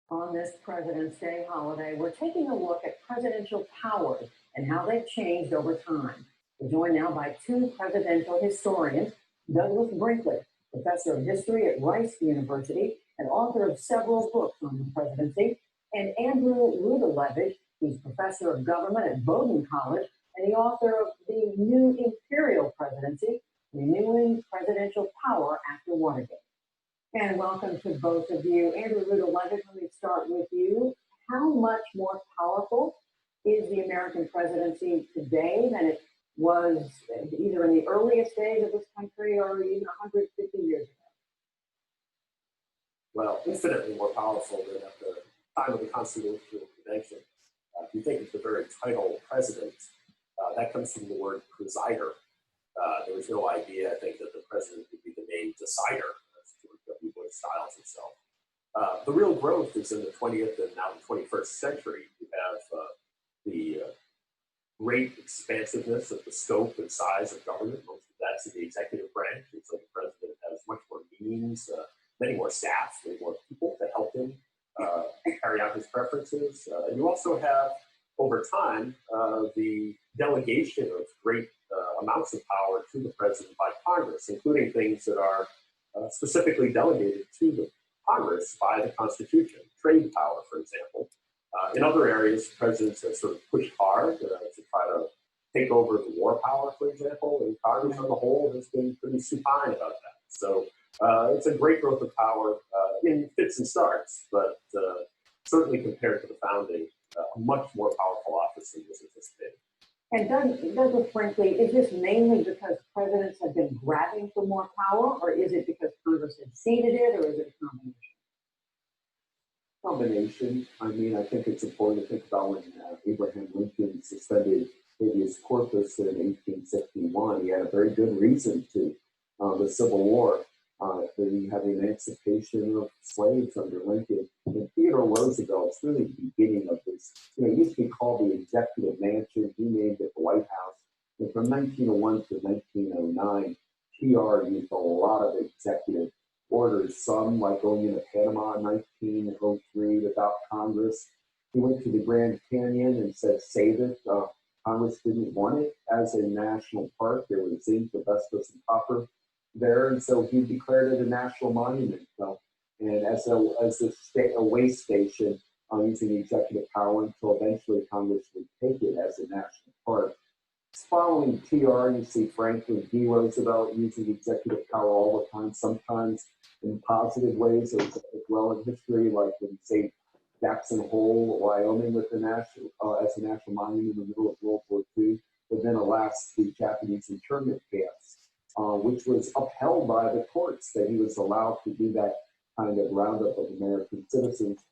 On this President's Day holiday, we're taking a look at presidential powers and how they've changed over time. We're joined now by two presidential historians, Douglas Brinkley, professor of history at Rice University and author of several books on the presidency, and Andrew Rudalevich, he's professor of government at Bowdoin College and the author of The New Imperial Presidency, Renewing Presidential Power After Watergate. And welcome to both of you. Andrew Rudalevich, let me start with you. How much more powerful is the American presidency today than it was either in the earliest days of this country or even 150 years ago? Well, infinitely more powerful than at the time of the Constitutional Convention. If you think of the very title president, that comes from the word presider. There was no idea, I think, that the president would be the name decider. George W. Bush styles himself. The real growth is in the 20th and now the 21st century. You have the great expansiveness of the scope and size of government. Most of that's in the executive branch, and so the president has much more means, many more staff, many more people to help him carry out his preferences. And you also have, over time, the delegation of great amounts of power to the president by Congress, including things that are specifically delegated to the Congress by the Constitution, trade power, for example. In other areas, presidents have sort of pushed hard to try to take over the war power, for example, and Congress on the whole has been pretty supine about that. So it's a great growth of power in fits and starts, but certainly compared to the founding, a much more powerful office than was anticipated. And Douglas Brinkley, is this mainly because presidents have been grabbing for more power, or is it because Congress had ceded it, or is it a combination? Combination. I mean, I think it's important to think about when Abraham Lincoln suspended habeas corpus in 1861. He had a very good reason to. The Civil War, you have the emancipation of slaves under Lincoln. And Theodore Roosevelt's really the beginning of this. It used to be called the Executive Mansion. He named it the White House. And from 1901 to 1909, TR used a lot of executive orders, some like going into Panama in 1903 without Congress. He went to the Grand Canyon and said, save it. Congress didn't want it as a national park. There was zinc, asbestos, and copper there, and so he declared it a national monument. And as a waste station, using executive power until eventually Congress would take it as a national park. Following TR, you see Franklin D. Roosevelt using executive power all the time, sometimes in positive ways as well in history, like in, say, Jackson Hole, Wyoming, with the as a national monument in the middle of World War II. But then, alas, the Japanese internment camps, which was upheld by the courts, that he was allowed to do that kind of roundup of American citizens.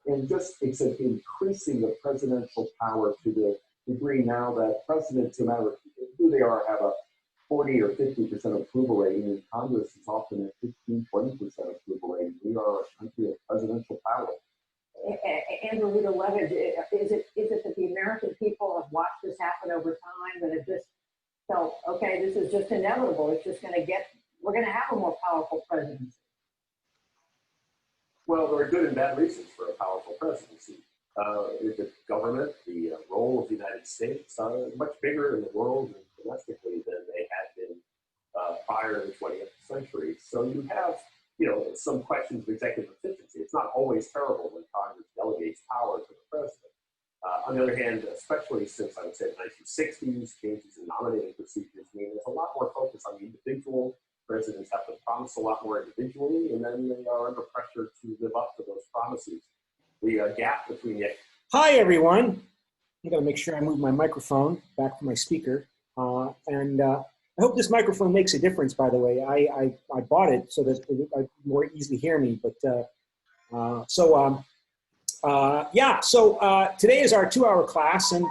And just it's an increasing of presidential power to the degree now that presidents, no matter who they are, have a 40 or 50% approval rating, and Congress is often at 15, 20% approval rating. We are a country of presidential power. Andrew Rudalevich, is it that the American people have watched this happen over time, that it just felt, okay, this is just inevitable. It's just we're going to have a more powerful presidency? Well, there are good and bad reasons for a powerful presidency. The government, the role of the United States, much bigger in the world and domestically than they had been prior to the 20th century. So you have, some questions of executive efficiency. It's not always terrible when Congress delegates power to the president. On the other hand, especially since I would say the 1960s, changes in nominating procedures mean there's a lot more focus on the individual. Presidents have to promise a lot more individually, and then they are under pressure to live up to those promises. The gap between the... Hi, everyone. I'm going to make sure I move my microphone back from my speaker. I hope this microphone makes a difference, by the way. I bought it so that it would more easily hear me. But today is our 2-hour class. And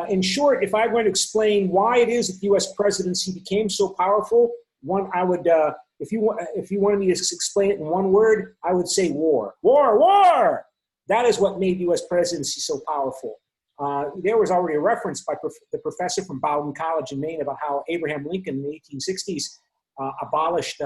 in short, if I'm going to explain why it is that the U.S. presidency became so powerful, if you wanted me to explain it in one word, I would say war. War, war! That is what made the U.S. presidency so powerful. There was already a reference by the professor from Bowdoin College in Maine about how Abraham Lincoln in the 1860s abolished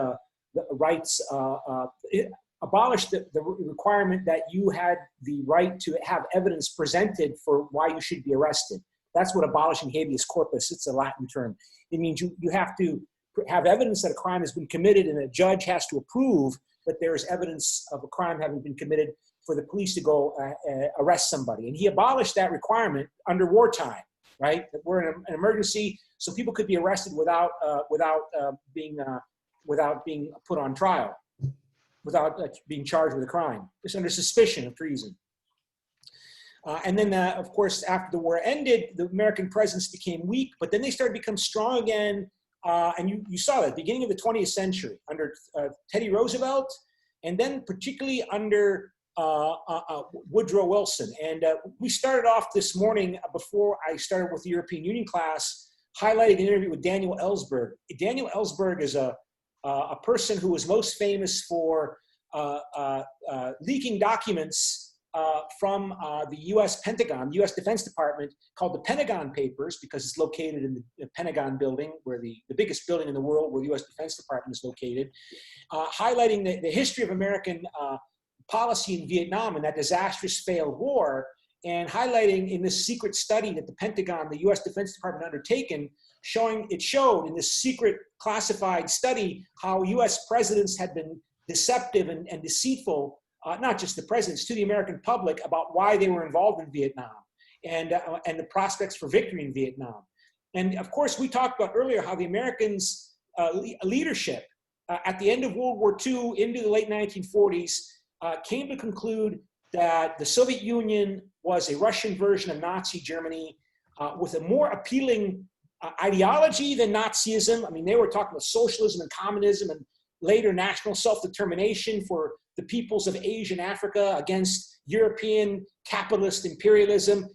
abolished the requirement that you had the right to have evidence presented for why you should be arrested. That's what abolishing habeas corpus, it's a Latin term. It means you have to have evidence that a crime has been committed, and a judge has to approve that there is evidence of a crime having been committed for the police to go arrest somebody. And he abolished that requirement under wartime, right? That we're in an emergency, so people could be arrested without being put on trial, without being charged with a crime, just under suspicion of treason. And then, of course, after the war ended, the American presence became weak, but then they started to become strong again. And you saw that beginning of the 20th century under Teddy Roosevelt, and then particularly under Woodrow Wilson. And we started off this morning, before I started with the European Union class, highlighting an interview with Daniel Ellsberg. Daniel Ellsberg is a person who was most famous for leaking documents from the U.S. Pentagon, the U.S. Defense Department, called the Pentagon Papers, because it's located in the Pentagon building, where the biggest building in the world, where the U.S. Defense Department is located, highlighting the history of American policy in Vietnam and that disastrous failed war, and highlighting in this secret study that the Pentagon, the U.S. Defense Department undertaken, it showed in this secret classified study how U.S. presidents had been deceptive and deceitful, not just the presidents, to the American public about why they were involved in Vietnam and the prospects for victory in Vietnam. And of course, we talked about earlier how the Americans' leadership at the end of World War II into the late 1940s came to conclude that the Soviet Union was a Russian version of Nazi Germany with a more appealing ideology than Nazism. I mean, they were talking about socialism and communism and later national self-determination for the peoples of Asia and Africa against European capitalist imperialism,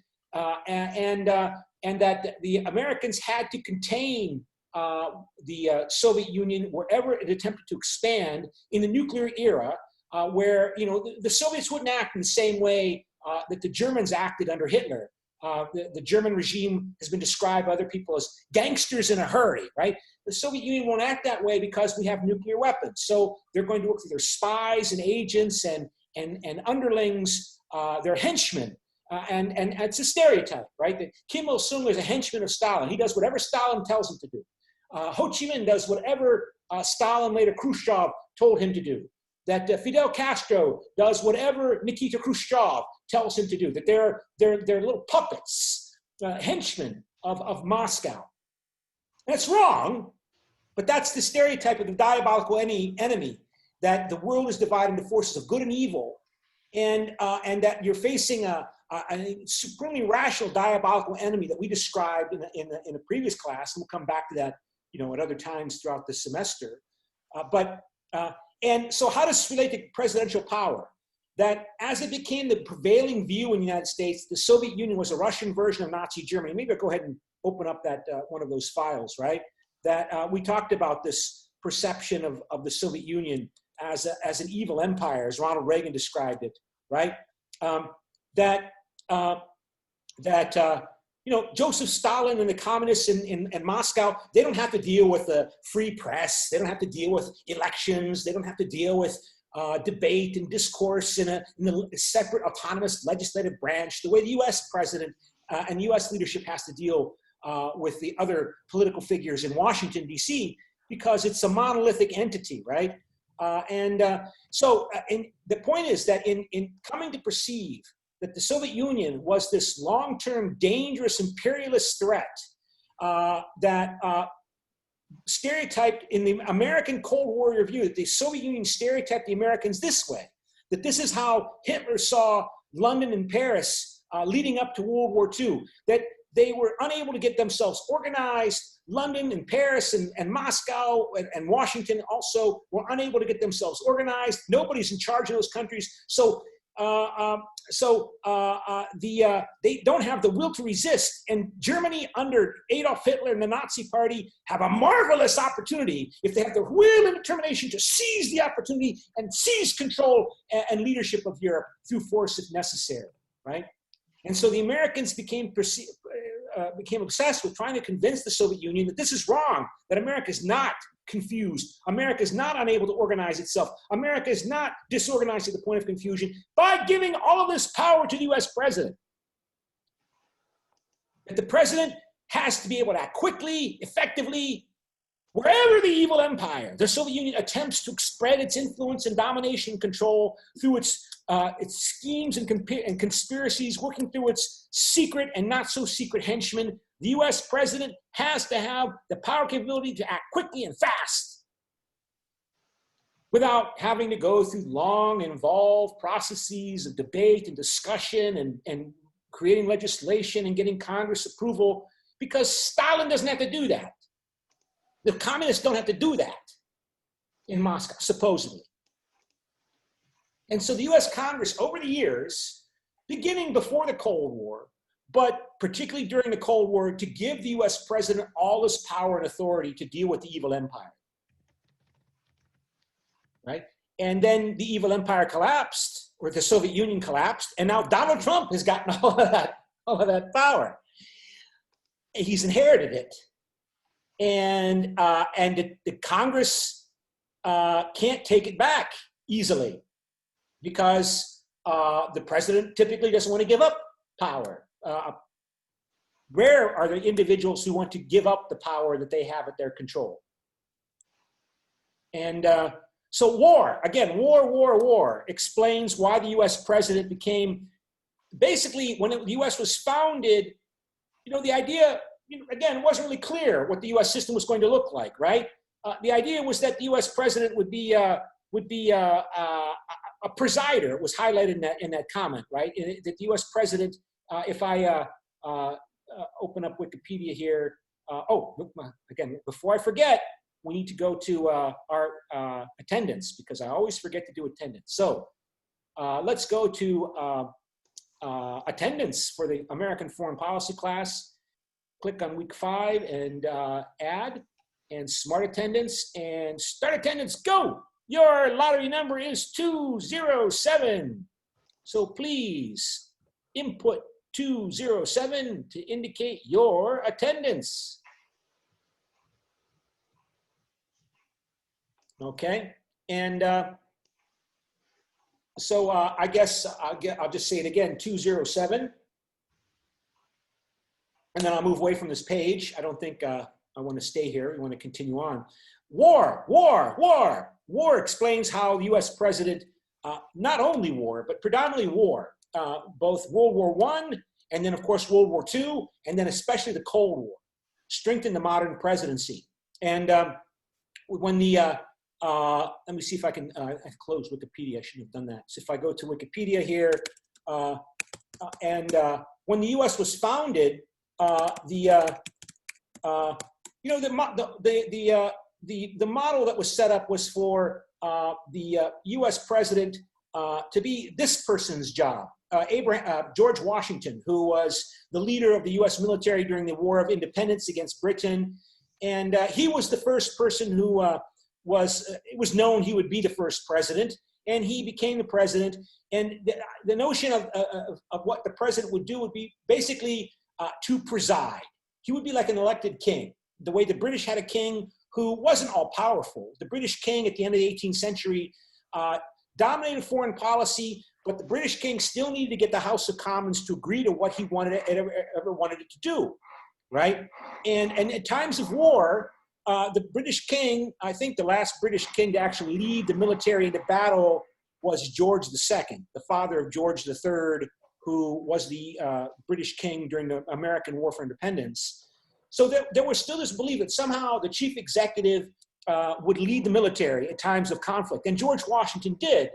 and that the Americans had to contain the Soviet Union wherever it attempted to expand in the nuclear era, where the Soviets wouldn't act in the same way that the Germans acted under Hitler. The German regime has been described by other people as gangsters in a hurry, right? The Soviet Union won't act that way because we have nuclear weapons. So they're going to work with their spies and agents and underlings, their henchmen. And it's a stereotype, right? That Kim Il-sung is a henchman of Stalin. He does whatever Stalin tells him to do. Ho Chi Minh does whatever Stalin, later Khrushchev, told him to do. That Fidel Castro does whatever Nikita Khrushchev tells him to do. That they're little puppets, henchmen of Moscow. That's wrong, but that's the stereotype of the diabolical enemy, that the world is divided into forces of good and evil, and that you're facing a supremely rational diabolical enemy that we described in a previous class, and we'll come back to that at other times throughout the semester. And so how does this relate to presidential power? That as it became the prevailing view in the United States, the Soviet Union was a Russian version of Nazi Germany. Maybe I'll go ahead and open up that one of those files, right? That we talked about this perception of the Soviet Union as an evil empire, as Ronald Reagan described it, right? Joseph Stalin and the communists in Moscow, they don't have to deal with the free press. They don't have to deal with elections. They don't have to deal with debate and discourse in a separate autonomous legislative branch, the way the U.S. president and U.S. leadership has to deal with the other political figures in Washington, D.C., because it's a monolithic entity, right? So the point is that in coming to perceive that the Soviet Union was this long-term, dangerous imperialist threat that stereotyped in the American Cold War review, that the Soviet Union stereotyped the Americans this way, that this is how Hitler saw London and Paris leading up to World War II, that they were unable to get themselves organized. London and Paris and Moscow and Washington also were unable to get themselves organized. Nobody's in charge of those countries. So they don't have the will to resist. And Germany under Adolf Hitler and the Nazi Party have a marvelous opportunity if they have the will and determination to seize the opportunity and seize control and leadership of Europe through force if necessary, right? And so the Americans became became obsessed with trying to convince the Soviet Union that this is wrong, that America is not confused, America is not unable to organize itself, America is not disorganized to the point of confusion, by giving all of this power to the US president. That the president has to be able to act quickly, effectively, wherever the evil empire, the Soviet Union, attempts to spread its influence and domination and control through its schemes and conspiracies, working through its secret and not so secret henchmen, the US president has to have the power capability to act quickly and fast without having to go through long, involved processes of debate and discussion and creating legislation and getting Congress approval, because Stalin doesn't have to do that. The communists don't have to do that in Moscow, supposedly. And so the US Congress, over the years, beginning before the Cold War, but particularly during the Cold War, to give the US president all this power and authority to deal with the evil empire. Right? And then the evil empire collapsed, or the Soviet Union collapsed, and now Donald Trump has gotten all of that power. He's inherited it. And the Congress can't take it back easily, because the president typically doesn't want to give up power. Rare are the individuals who want to give up the power that they have at their control. And so war, again, war explains why the US president became, basically when the US was founded, the idea, again, it wasn't really clear what the US system was going to look like, right? The idea was that the US president would be a presider. It was highlighted in that comment, right? That the US president, if I open up Wikipedia here, again, before I forget, we need to go to our attendance, because I always forget to do attendance. So let's go to attendance for the American Foreign Policy class. Click on week 5 and add and smart attendance and start attendance. Go! Your lottery number is 207. So please input 207 to indicate your attendance. Okay, and so I guess I'll just say it again, 207. And then I'll move away from this page. I don't think I want to stay here. We want to continue on. War explains how the US president, not only war, but predominantly war, both World War I and then of course World War II, and then especially the Cold War, strengthened the modern presidency. And when the, let me see if I can, I closed Wikipedia, I shouldn't have done that. So if I go to Wikipedia here, when the US was founded, the model that was set up was for the U.S. president to be this person's job. George Washington, who was the leader of the U.S. military during the War of Independence against Britain, and he was the first person who it was known he would be the first president, and he became the president. And the notion of what the president would do would be basically to preside. He would be like an elected king. The way the British had a king who wasn't all powerful. The British king at the end of the 18th century dominated foreign policy, but the British king still needed to get the House of Commons to agree to what he ever wanted it to do, right? And at times of war, the British king, I think the last British king to actually lead the military into battle was George II, the father of George III, who was the British king during the American War for Independence. So there was still this belief that somehow the chief executive would lead the military at times of conflict. And George Washington did,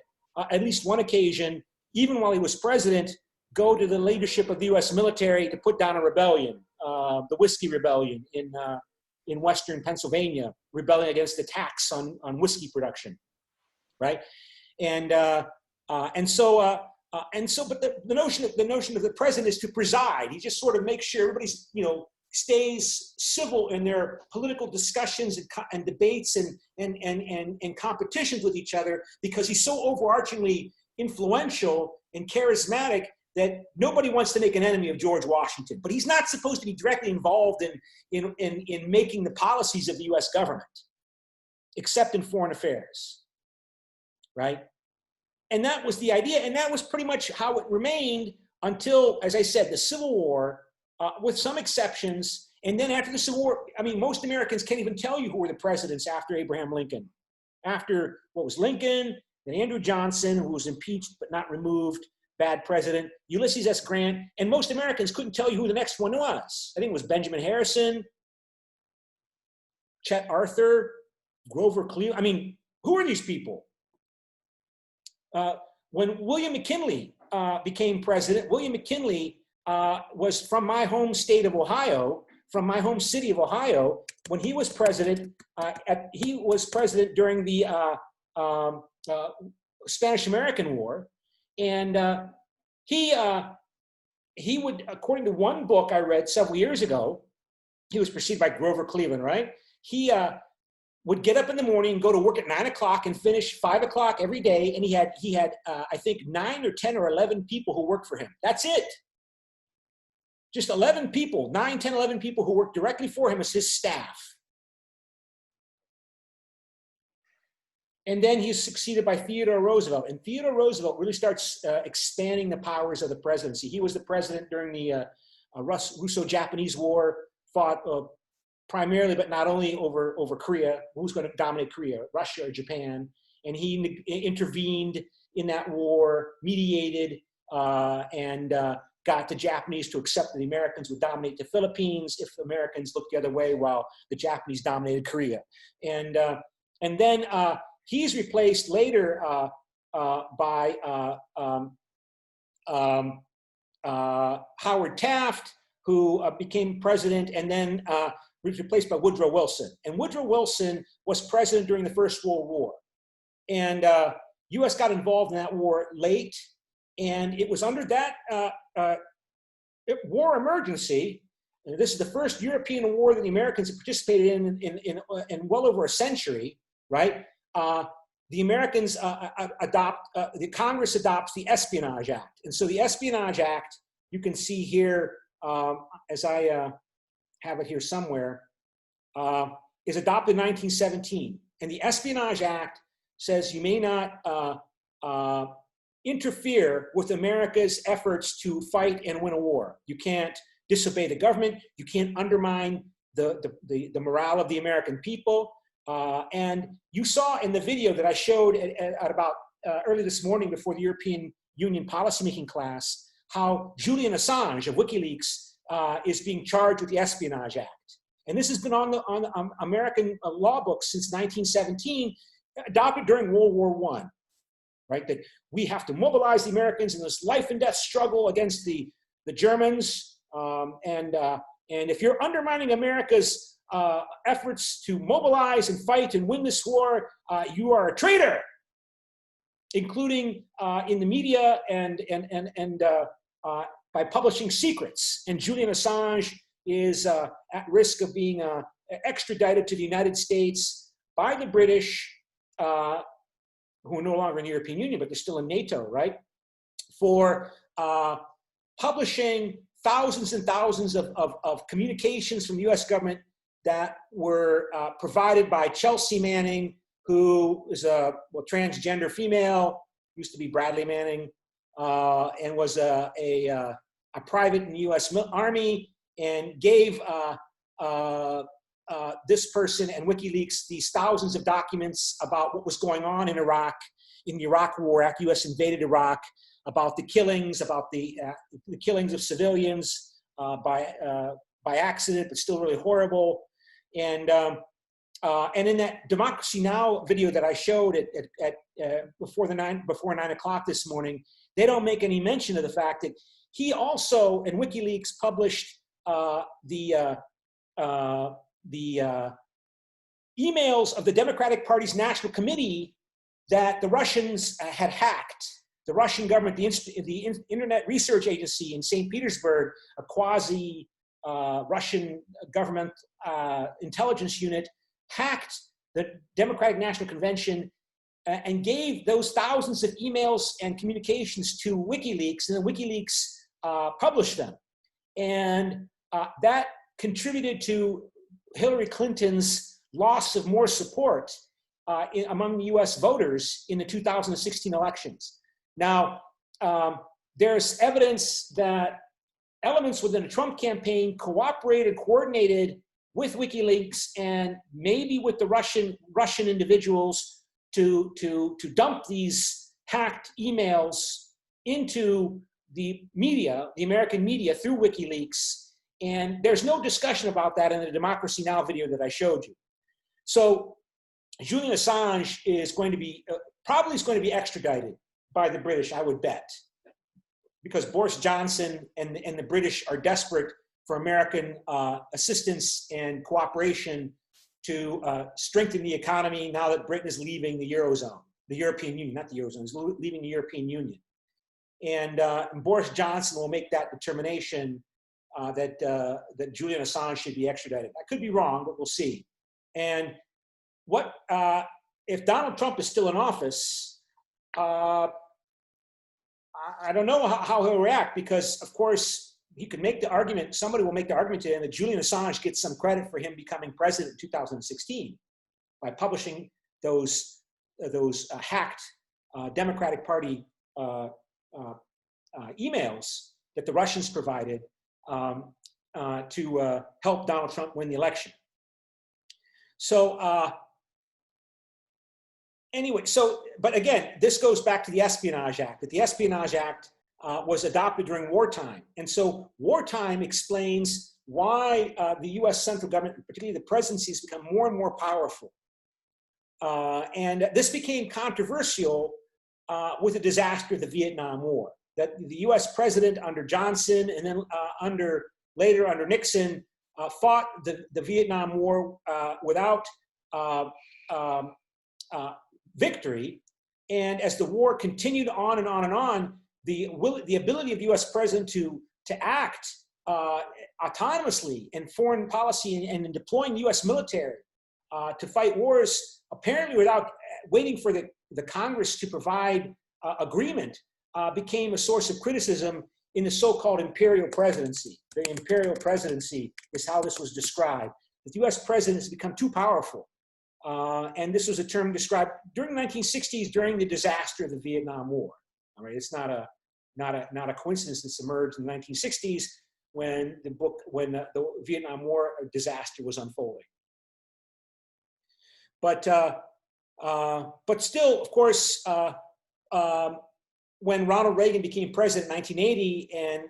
at least one occasion, even while he was president, go to the leadership of the US military to put down a rebellion, the Whiskey Rebellion in Western Pennsylvania, rebelling against the tax on whiskey production, right? But the notion of the president is to preside. He just sort of makes sure everybody's, stays civil in their political discussions and debates and competitions with each other, because he's so overarchingly influential and charismatic that nobody wants to make an enemy of George Washington, but he's not supposed to be directly involved in making the policies of the US government, except in foreign affairs, right? And that was the idea, and that was pretty much how it remained until, as I said, the Civil War, with some exceptions. And then after the Civil War, I mean, most Americans can't even tell you who were the presidents after Abraham Lincoln. After what was Lincoln, then Andrew Johnson, who was impeached but not removed, bad president, Ulysses S. Grant, and most Americans couldn't tell you who the next one was. I think it was Benjamin Harrison, Chet Arthur, Grover Cleveland. I mean, who are these people? When William McKinley became president, William McKinley was from my home state of Ohio, from my home city of Ohio. When he was president, during the Spanish-American War, and he would, according to one book I read several years ago, he was preceded by Grover Cleveland, right? He would get up in the morning, go to work at 9 o'clock, and finish 5 o'clock every day. And he had I think 9 or 10 or 11 people who worked for him. That's it. Just 11 people, 9, 10, 11 people who worked directly for him as his staff. And then he's succeeded by Theodore Roosevelt. And Theodore Roosevelt really starts expanding the powers of the presidency. He was the president during the Russo-Japanese War, fought primarily, but not only over Korea. Who's going to dominate Korea, Russia or Japan? And he intervened in that war, mediated, and got the Japanese to accept that the Americans would dominate the Philippines if the Americans looked the other way while the Japanese dominated Korea. And then he's replaced later by Howard Taft, who became president, and then was replaced by Woodrow Wilson. And Woodrow Wilson was president during the First World War. And U.S. got involved in that war late, and it was under that war emergency. And this is the first European war that the Americans have participated in well over a century, right? The Americans the Congress adopts the Espionage Act. And so the Espionage Act, you can see here, as I have it here somewhere, is adopted in 1917. And the Espionage Act says you may not interfere with America's efforts to fight and win a war. You can't disobey the government. You can't undermine the morale of the American people. And you saw in the video that I showed at about early this morning before the European Union policymaking class, how Julian Assange of WikiLeaks is being charged with the Espionage Act. And this has been on the American law books since 1917, adopted during World War I, right? That we have to mobilize the Americans in this life and death struggle against the Germans. And if you're undermining America's efforts to mobilize and fight and win this war, you are a traitor, including in the media and by publishing secrets. And Julian Assange is at risk of being extradited to the United States by the British, who are no longer in the European Union, but they're still in NATO, right? For publishing thousands and thousands of communications from the US government that were provided by Chelsea Manning, who is a transgender female, used to be Bradley Manning, and was a private in the US Army, and gave this person and WikiLeaks these thousands of documents about what was going on in Iraq, in the Iraq War after US invaded Iraq, about the killings, about the killings of civilians by accident, but still really horrible. And in that Democracy Now! Video that I showed before 9 o'clock this morning, they don't make any mention of the fact that he also, and WikiLeaks, published the emails of the Democratic Party's National Committee that the Russians had hacked. The Russian government, the Internet Research Agency in St. Petersburg, a quasi-Russian government intelligence unit, hacked the Democratic National Convention and gave those thousands of emails and communications to WikiLeaks, and then WikiLeaks published them. And that contributed to Hillary Clinton's loss of more support among US voters in the 2016 elections. Now, there's evidence that elements within the Trump campaign cooperated, coordinated with WikiLeaks and maybe with the Russian individuals to dump these hacked emails into the media, the American media, through WikiLeaks. And there's no discussion about that in the Democracy Now! Video that I showed you. So Julian Assange is going to be, probably is going to be extradited by the British, I would bet, because Boris Johnson and the British are desperate for American assistance and cooperation to strengthen the economy now that Britain is leaving the Eurozone, the European Union, not the Eurozone, is leaving the European Union. And Boris Johnson will make that determination that Julian Assange should be extradited. I could be wrong, but we'll see. And what if Donald Trump is still in office? I don't know how he'll react, because, of course, he could make the argument, somebody will make the argument to him that Julian Assange gets some credit for him becoming president in 2016 by publishing those hacked Democratic Party emails that the Russians provided to help Donald Trump win the election. So anyway, but again, this goes back to the Espionage Act, that the Espionage Act was adopted during wartime. And so wartime explains why the US central government, particularly the presidency, has become more and more powerful. And this became controversial with the disaster of the Vietnam War, that the US president under Johnson and then later under Nixon fought the Vietnam War without victory. And as the war continued on and on and on, the ability of the US president to act autonomously in foreign policy and in deploying the US military to fight wars, apparently without waiting for the Congress to provide agreement, became a source of criticism in the so-called imperial presidency. The imperial presidency is how this was described. The US president has become too powerful. And this was a term described during the 1960s, during the disaster of the Vietnam War. All right, it's not a coincidence this emerged in the 1960s when the Vietnam War disaster was unfolding. But still, of course, when Ronald Reagan became president in 1980 and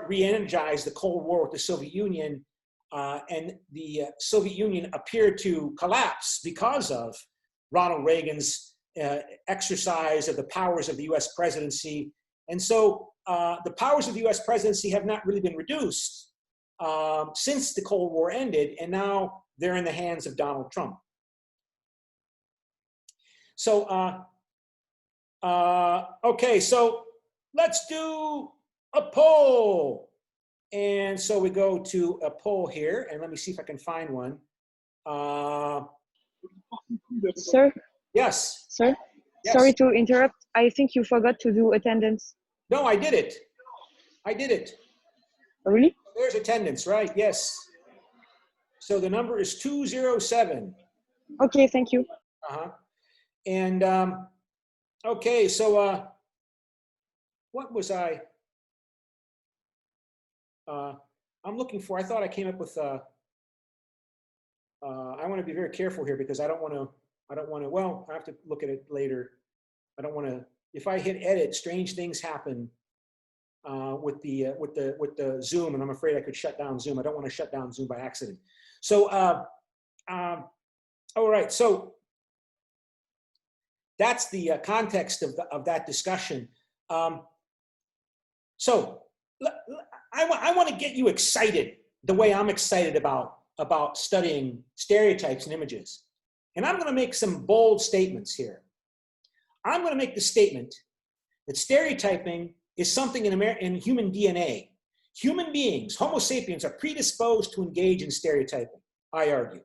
re-energized the Cold War with the Soviet Union, and the Soviet Union appeared to collapse because of Ronald Reagan's exercise of the powers of the US presidency. And so the powers of the US presidency have not really been reduced since the Cold War ended, and now they're in the hands of Donald Trump. So, okay, so let's do a poll. And so we go to a poll here, and let me see if I can find one. Sir? Yes. Sir? Yes. Sorry to interrupt. I think you forgot to do attendance. No, I did it. I did it. Really? There's attendance, right? Yes. So the number is 207. Okay, thank you. Uh-huh. And, okay, so what was I? I'm looking for, I thought I came up with, I want to be very careful here because I don't want to, well, I have to look at it later. I don't want to, if I hit edit, strange things happen with the Zoom, and I'm afraid I could shut down Zoom. I don't want to shut down Zoom by accident. So, all right, so that's the context of that discussion. So I want to get you excited the way I'm excited about studying stereotypes and images. And I'm going to make some bold statements here. I'm going to make the statement that stereotyping is something in human DNA. Human beings, Homo sapiens, are predisposed to engage in stereotyping, I argue.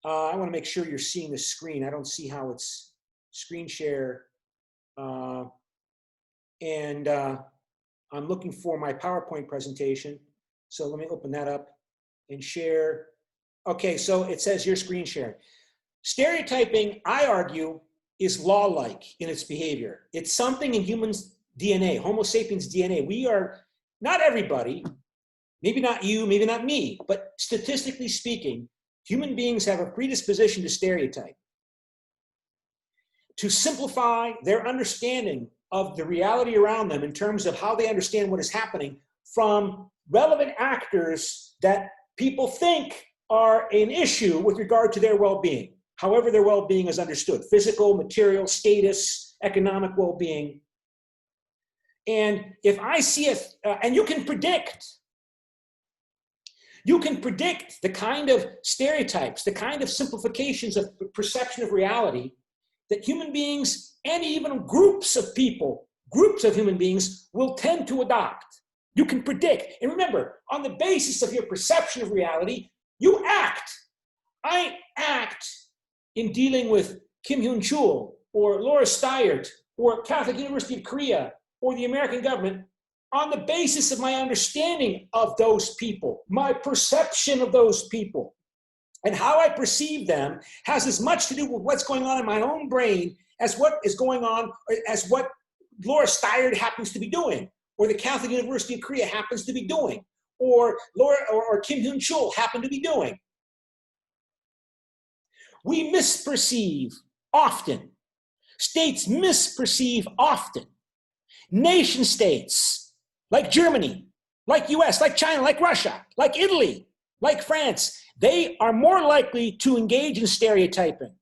I want to make sure you're seeing the screen. I don't see how it's screen share. And I'm looking for my PowerPoint presentation. So let me open that up and share. Okay, so it says your screen sharing. Stereotyping, I argue, is law-like in its behavior. It's something in humans' DNA, Homo sapiens DNA. We are, not everybody, maybe not you, maybe not me, but statistically speaking, human beings have a predisposition to stereotype, to simplify their understanding of the reality around them in terms of how they understand what is happening from relevant actors that people think are an issue with regard to their well-being, however their well-being is understood, physical, material, status, economic well-being. And if I see and you can predict the kind of stereotypes, the kind of simplifications of perception of reality that human beings and even groups of people, groups of human beings will tend to adopt. You can predict. And remember, on the basis of your perception of reality, you act. I act in dealing with Kim Hyun-chul or Laura Steyert or Catholic University of Korea or the American government on the basis of my understanding of those people, my perception of those people. And how I perceive them has as much to do with what's going on in my own brain as what is going on, as what Laura Steyert happens to be doing, or the Catholic University of Korea happens to be doing, or Kim Hyun-chul happen to be doing. We misperceive often. States misperceive often. Nation states, like Germany, like US, like China, like Russia, like Italy, like France, they are more likely to engage in stereotyping,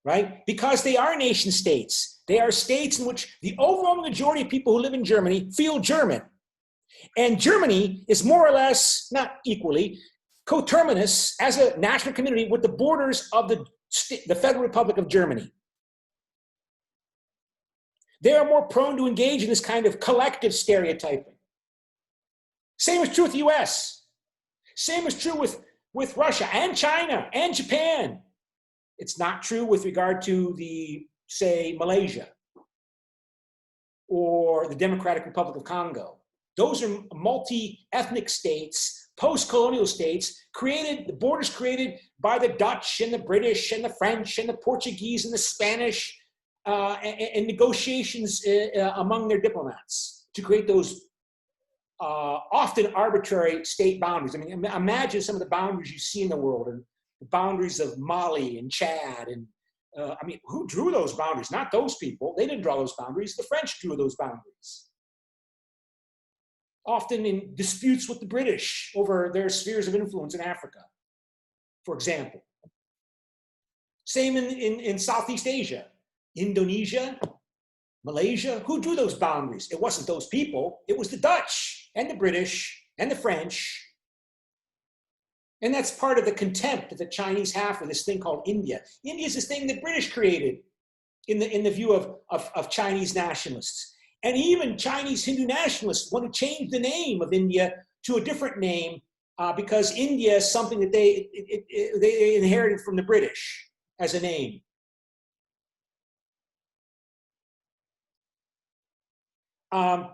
right? Because they are nation states. They are states in which the overwhelming majority of people who live in Germany feel German. And Germany is more or less, not equally, coterminous as a national community with the borders of the Federal Republic of Germany. They are more prone to engage in this kind of collective stereotyping. Same is true with the US. Same is true with Russia and China and Japan. It's not true with regard to say, Malaysia or the Democratic Republic of Congo. Those are multi-ethnic states, post-colonial states, the borders created by the Dutch and the British and the French and the Portuguese and the Spanish and negotiations among their diplomats to create those often arbitrary state boundaries. I mean, imagine some of the boundaries you see in the world, and the boundaries of Mali and Chad. And I mean, who drew those boundaries? Not those people. They didn't draw those boundaries. The French drew those boundaries. Often in disputes with the British over their spheres of influence in Africa, for example. Same in Southeast Asia, Indonesia, Malaysia. Who drew those boundaries? It wasn't those people. It was the Dutch and the British and the French. And that's part of the contempt that the Chinese have for this thing called India. India is this thing the British created in the view of Chinese nationalists. And even Chinese Hindu nationalists want to change the name of India to a different name because India is something that they inherited from the British as a name. I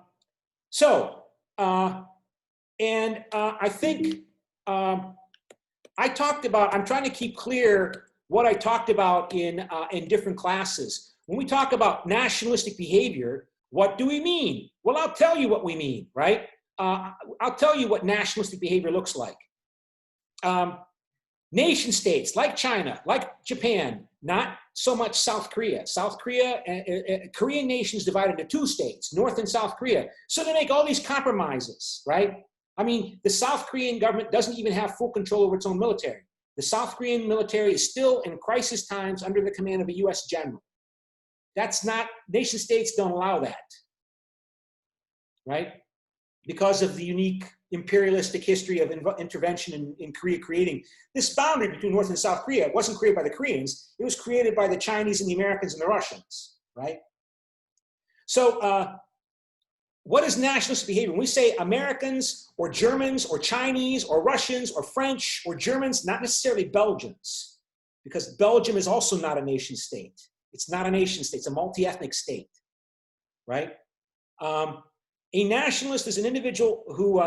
think I talked about, I'm trying to keep clear what I talked about in different classes. When we talk about nationalistic behavior, what do we mean? Well, I'll tell you what we mean, right? I'll tell you what nationalistic behavior looks like. Nation states like China, like Japan, not so much South Korea. South Korea, Korean nation is divided into two states, North and South Korea. So they make all these compromises, right? I mean, the South Korean government doesn't even have full control over its own military. The South Korean military is still in crisis times under the command of a US general. That's not, nation states don't allow that, right? Because of the unique imperialistic history of intervention in Korea creating this boundary between North and South Korea. It wasn't created by the Koreans, it was created by the Chinese and the Americans and the Russians, right? So what is nationalist behavior? When we say Americans or Germans or Chinese or Russians or French or Germans, not necessarily Belgians, because Belgium is also not a nation state. It's not a nation state, it's a multi-ethnic state, right? A nationalist is an individual who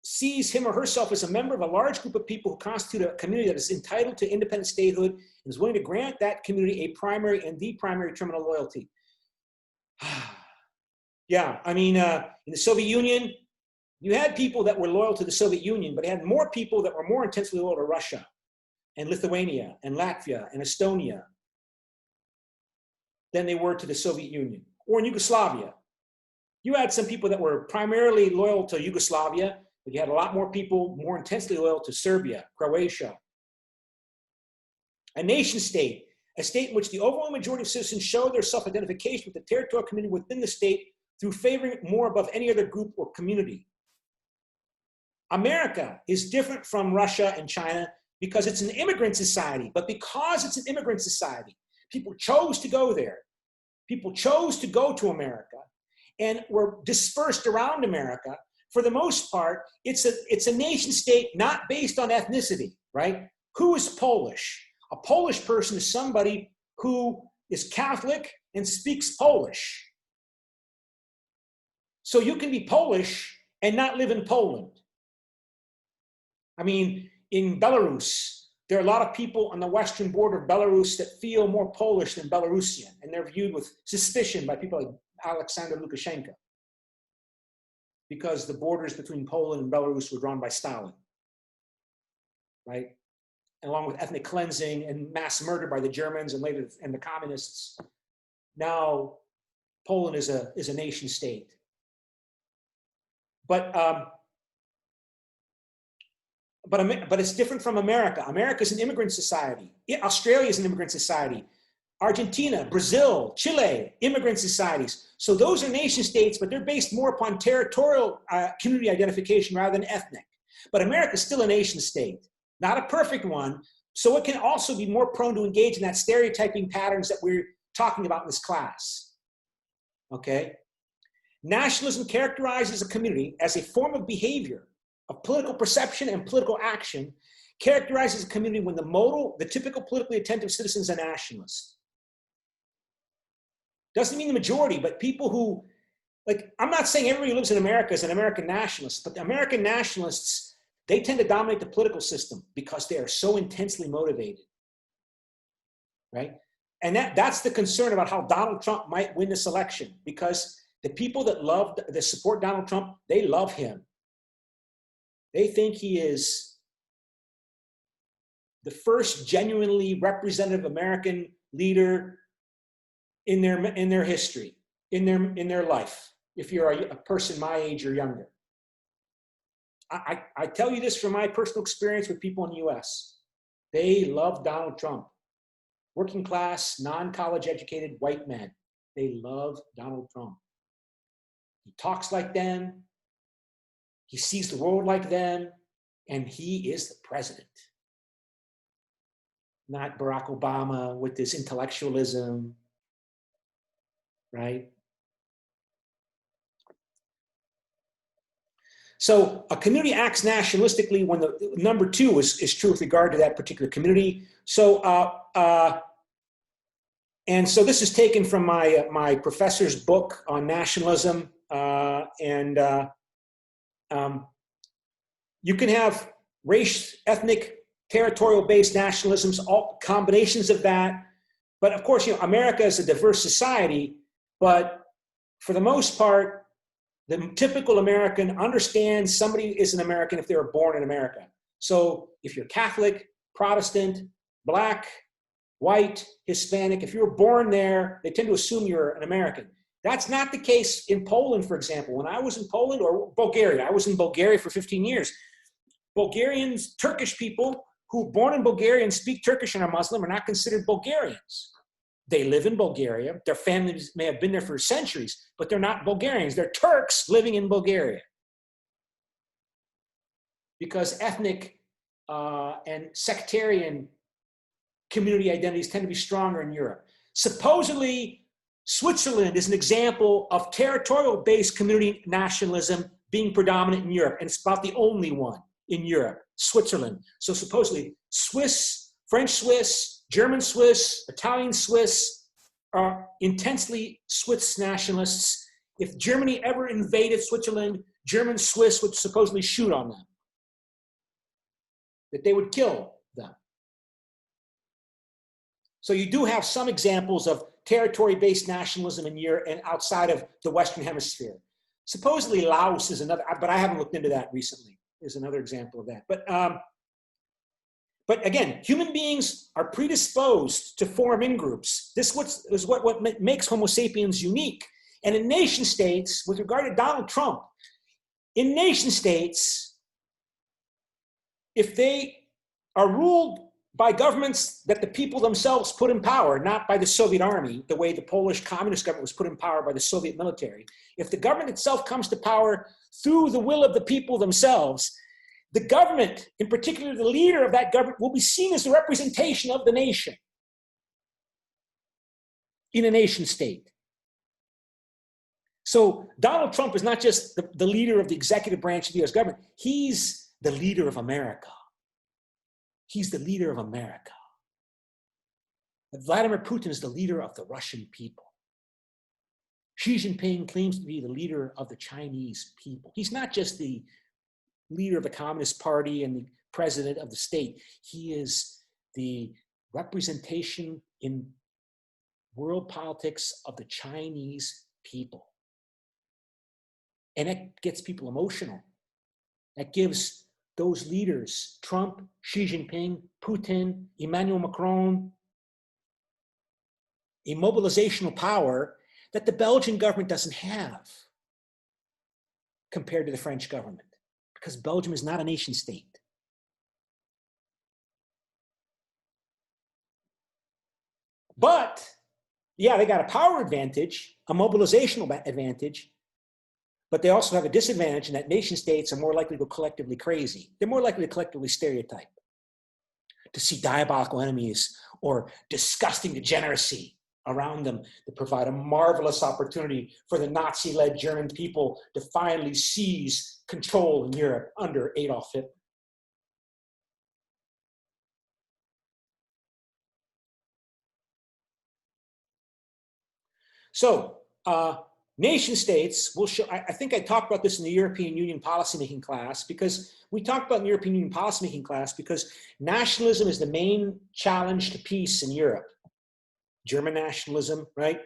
sees him or herself as a member of a large group of people who constitute a community that is entitled to independent statehood and is willing to grant that community a primary and the primary terminal loyalty. Yeah, I mean, in the Soviet Union, you had people that were loyal to the Soviet Union, but you had more people that were more intensely loyal to Russia and Lithuania and Latvia and Estonia than they were to the Soviet Union. Or in Yugoslavia. You had some people that were primarily loyal to Yugoslavia, but you had a lot more people more intensely loyal to Serbia, Croatia. A nation state, a state in which the overwhelming majority of citizens show their self-identification with the territorial community within the state through favoring it more above any other group or community. America is different from Russia and China because it's an immigrant society, but because it's an immigrant society, people chose to go there. People chose to go to America and were dispersed around America. For the most part, it's a nation state not based on ethnicity, right? Who is Polish? A Polish person is somebody who is Catholic and speaks Polish. So you can be Polish and not live in Poland. I mean, in Belarus, there are a lot of people on the western border of Belarus that feel more Polish than Belarusian, and they're viewed with suspicion by people like Alexander Lukashenko, because the borders between Poland and Belarus were drawn by Stalin, right? And along with ethnic cleansing and mass murder by the Germans and later and the communists, now Poland is a nation state. But it's different from America. America is an immigrant society. Australia is an immigrant society. Argentina, Brazil, Chile, immigrant societies. So those are nation states, but they're based more upon territorial community identification rather than ethnic. But America is still a nation state, not a perfect one. So it can also be more prone to engage in that stereotyping patterns that we're talking about in this class. Okay? Nationalism characterizes a community as a form of behavior, of political perception and political action, characterizes a community when the typical politically attentive citizen is a nationalist. Doesn't mean the majority, but people who, like, I'm not saying everybody who lives in America is an American nationalist, but the American nationalists, they tend to dominate the political system because they are so intensely motivated, right? And that's the concern about how Donald Trump might win this election, because the people that support Donald Trump, they love him. They think he is the first genuinely representative American leader in their history, in their life, if you're a person my age or younger. I tell you this from my personal experience with people in the US. They love Donald Trump. Working class, non-college educated white men. They love Donald Trump. He talks like them. He sees the world like them, and he is the president. Not Barack Obama with this intellectualism, right? So a community acts nationalistically when the number two is true with regard to that particular community. So, and so this is taken from my professor's book on nationalism, you can have race, ethnic, territorial-based nationalisms, all combinations of that. But of course, America is a diverse society, but for the most part, the typical American understands somebody is an American if they were born in America. So if you're Catholic, Protestant, Black, white, Hispanic, if you were born there, they tend to assume you're an American. That's not the case in Poland, for example. When I was in Poland, or Bulgaria, I was in Bulgaria for 15 years. Bulgarians, Turkish people who are born in Bulgaria and speak Turkish and are Muslim are not considered Bulgarians. They live in Bulgaria. Their families may have been there for centuries, but they're not Bulgarians. They're Turks living in Bulgaria. Because ethnic and sectarian community identities tend to be stronger in Europe. Supposedly, Switzerland is an example of territorial-based community nationalism being predominant in Europe, and it's about the only one in Europe, Switzerland. So supposedly, Swiss, French Swiss, German Swiss, Italian Swiss are intensely Swiss nationalists. If Germany ever invaded Switzerland, German Swiss would supposedly shoot on them, that they would kill them. So you do have some examples of territory-based nationalism in Europe and outside of the Western Hemisphere. Supposedly Laos is another, but I haven't looked into that recently, is another example of that. But again, human beings are predisposed to form in groups. This is what makes Homo sapiens unique. And in nation states, with regard to Donald Trump, in nation states, if they are ruled by governments that the people themselves put in power, not by the Soviet army, the way the Polish communist government was put in power by the Soviet military. If the government itself comes to power through the will of the people themselves, the government, in particular the leader of that government, will be seen as the representation of the nation in a nation state. So Donald Trump is not just the leader of the executive branch of the US government, he's the leader of America. He's the leader of America. Vladimir Putin is the leader of the Russian people. Xi Jinping claims to be the leader of the Chinese people. He's not just the leader of the Communist Party and the president of the state. He is the representation in world politics of the Chinese people. And that gets people emotional. That gives those leaders, Trump, Xi Jinping, Putin, Emmanuel Macron, a mobilizational power that the Belgian government doesn't have compared to the French government, because Belgium is not a nation state. But, yeah, they got a power advantage, a mobilizational advantage, but they also have a disadvantage in that nation states are more likely to go collectively crazy. They're more likely to collectively stereotype, to see diabolical enemies or disgusting degeneracy around them that provide a marvelous opportunity for the Nazi-led German people to finally seize control in Europe under Adolf Hitler. So, nation states will show, I think I talked about this in the European Union policymaking class, because we talked about in the European Union policymaking class because nationalism is the main challenge to peace in Europe. German nationalism, right?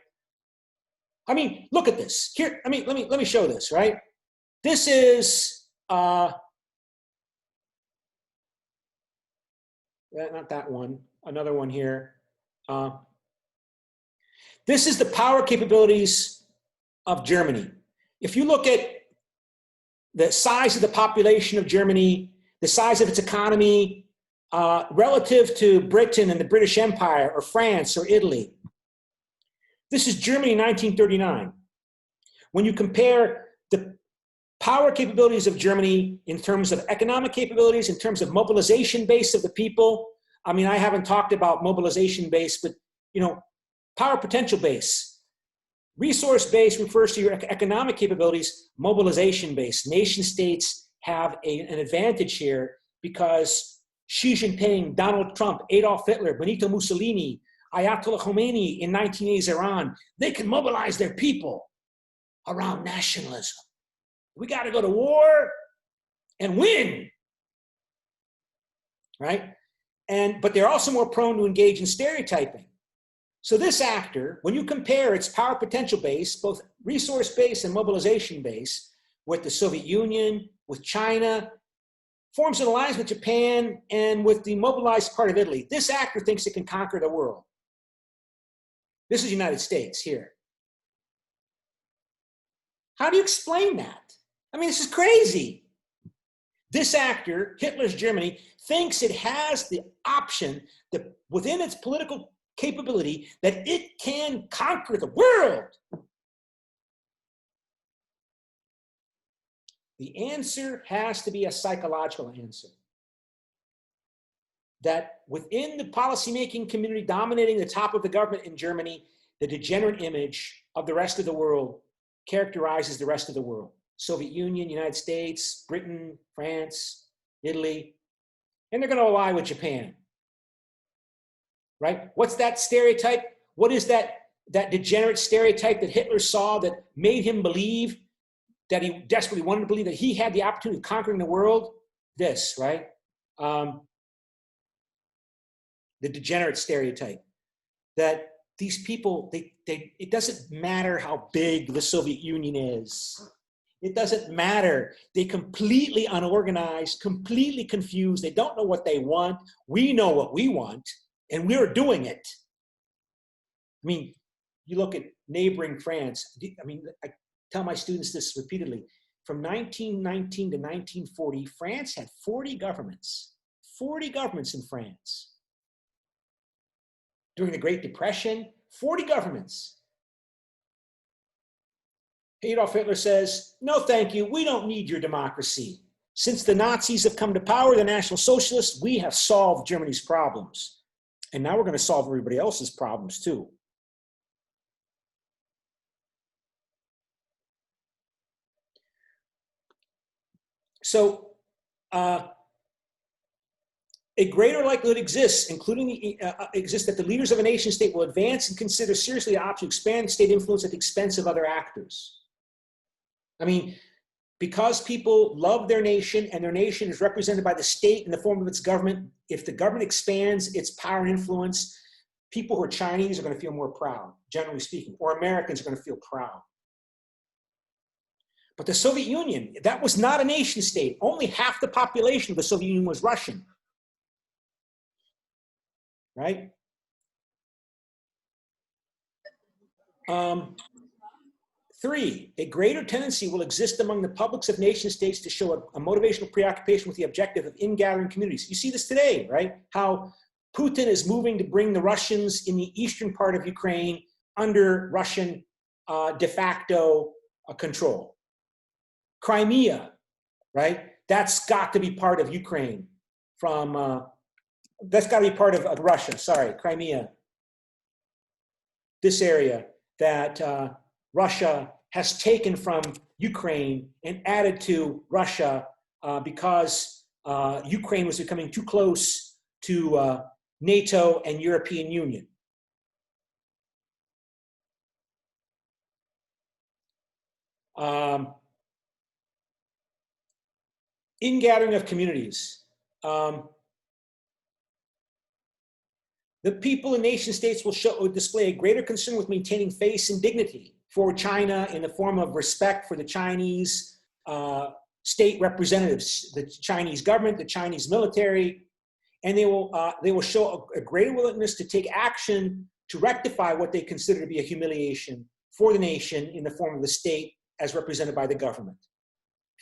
I mean, look at this. Here, I mean, let me show this, right? This is, not that one, another one here. This is the power capabilities of Germany. If you look at the size of the population of Germany, the size of its economy relative to Britain and the British Empire or France or Italy. This is Germany in 1939. When you compare the power capabilities of Germany in terms of economic capabilities, in terms of mobilization base of the people, I mean, I haven't talked about mobilization base, but you know, power potential base. Resource base refers to your economic capabilities. Mobilization base. Nation states have an advantage here because Xi Jinping, Donald Trump, Adolf Hitler, Benito Mussolini, Ayatollah Khomeini in 1980s Iran, they can mobilize their people around nationalism. We got to go to war and win, right? But they're also more prone to engage in stereotyping. So this actor, when you compare its power potential base, both resource base and mobilization base, with the Soviet Union, with China, forms an alliance with Japan and with the mobilized part of Italy. This actor thinks it can conquer the world. This is the United States here. How do you explain that? I mean, this is crazy. This actor, Hitler's Germany, thinks it has the option that within its political capability that it can conquer the world. The answer has to be a psychological answer. That within the policymaking community dominating the top of the government in Germany, the degenerate image of the rest of the world characterizes the rest of the world. Soviet Union, United States, Britain, France, Italy, and they're going to ally with Japan. right? What's that stereotype? What is that degenerate stereotype that Hitler saw that made him believe, that he desperately wanted to believe, that he had the opportunity of conquering the world? This, right? The degenerate stereotype that these people, it doesn't matter how big the Soviet Union is. It doesn't matter. They're completely unorganized, completely confused. They don't know what they want. We know what we want, and we're doing it. I mean, you look at neighboring France. I mean, I tell my students this repeatedly. From 1919 to 1940, France had 40 governments. 40 governments in France. During the Great Depression, 40 governments. Adolf Hitler says, no, thank you. We don't need your democracy. Since the Nazis have come to power, the National Socialists, we have solved Germany's problems. And now we're going to solve everybody else's problems too. So a greater likelihood exists, including exists that the leaders of a nation state will advance and consider seriously the option to expand state influence at the expense of other actors. I mean, because people love their nation and their nation is represented by the state in the form of its government, if the government expands its power and influence, people who are Chinese are going to feel more proud, generally speaking, or Americans are going to feel proud. But the Soviet Union, that was not a nation state. Only half the population of the Soviet Union was Russian. Right? Three, a greater tendency will exist among the publics of nation states to show a motivational preoccupation with the objective of ingathering communities. You see this today, right? How Putin is moving to bring the Russians in the eastern part of Ukraine under Russian de facto control. Crimea, right? That's got to be part of Ukraine from, that's got to be part of Russia, sorry, Crimea. This area that Russia has taken from Ukraine and added to Russia because Ukraine was becoming too close to NATO and European Union. Ingathering of communities. The people in nation states will display a greater concern with maintaining face and dignity for China in the form of respect for the Chinese state representatives, the Chinese government, the Chinese military, and they will show a greater willingness to take action to rectify what they consider to be a humiliation for the nation in the form of the state as represented by the government.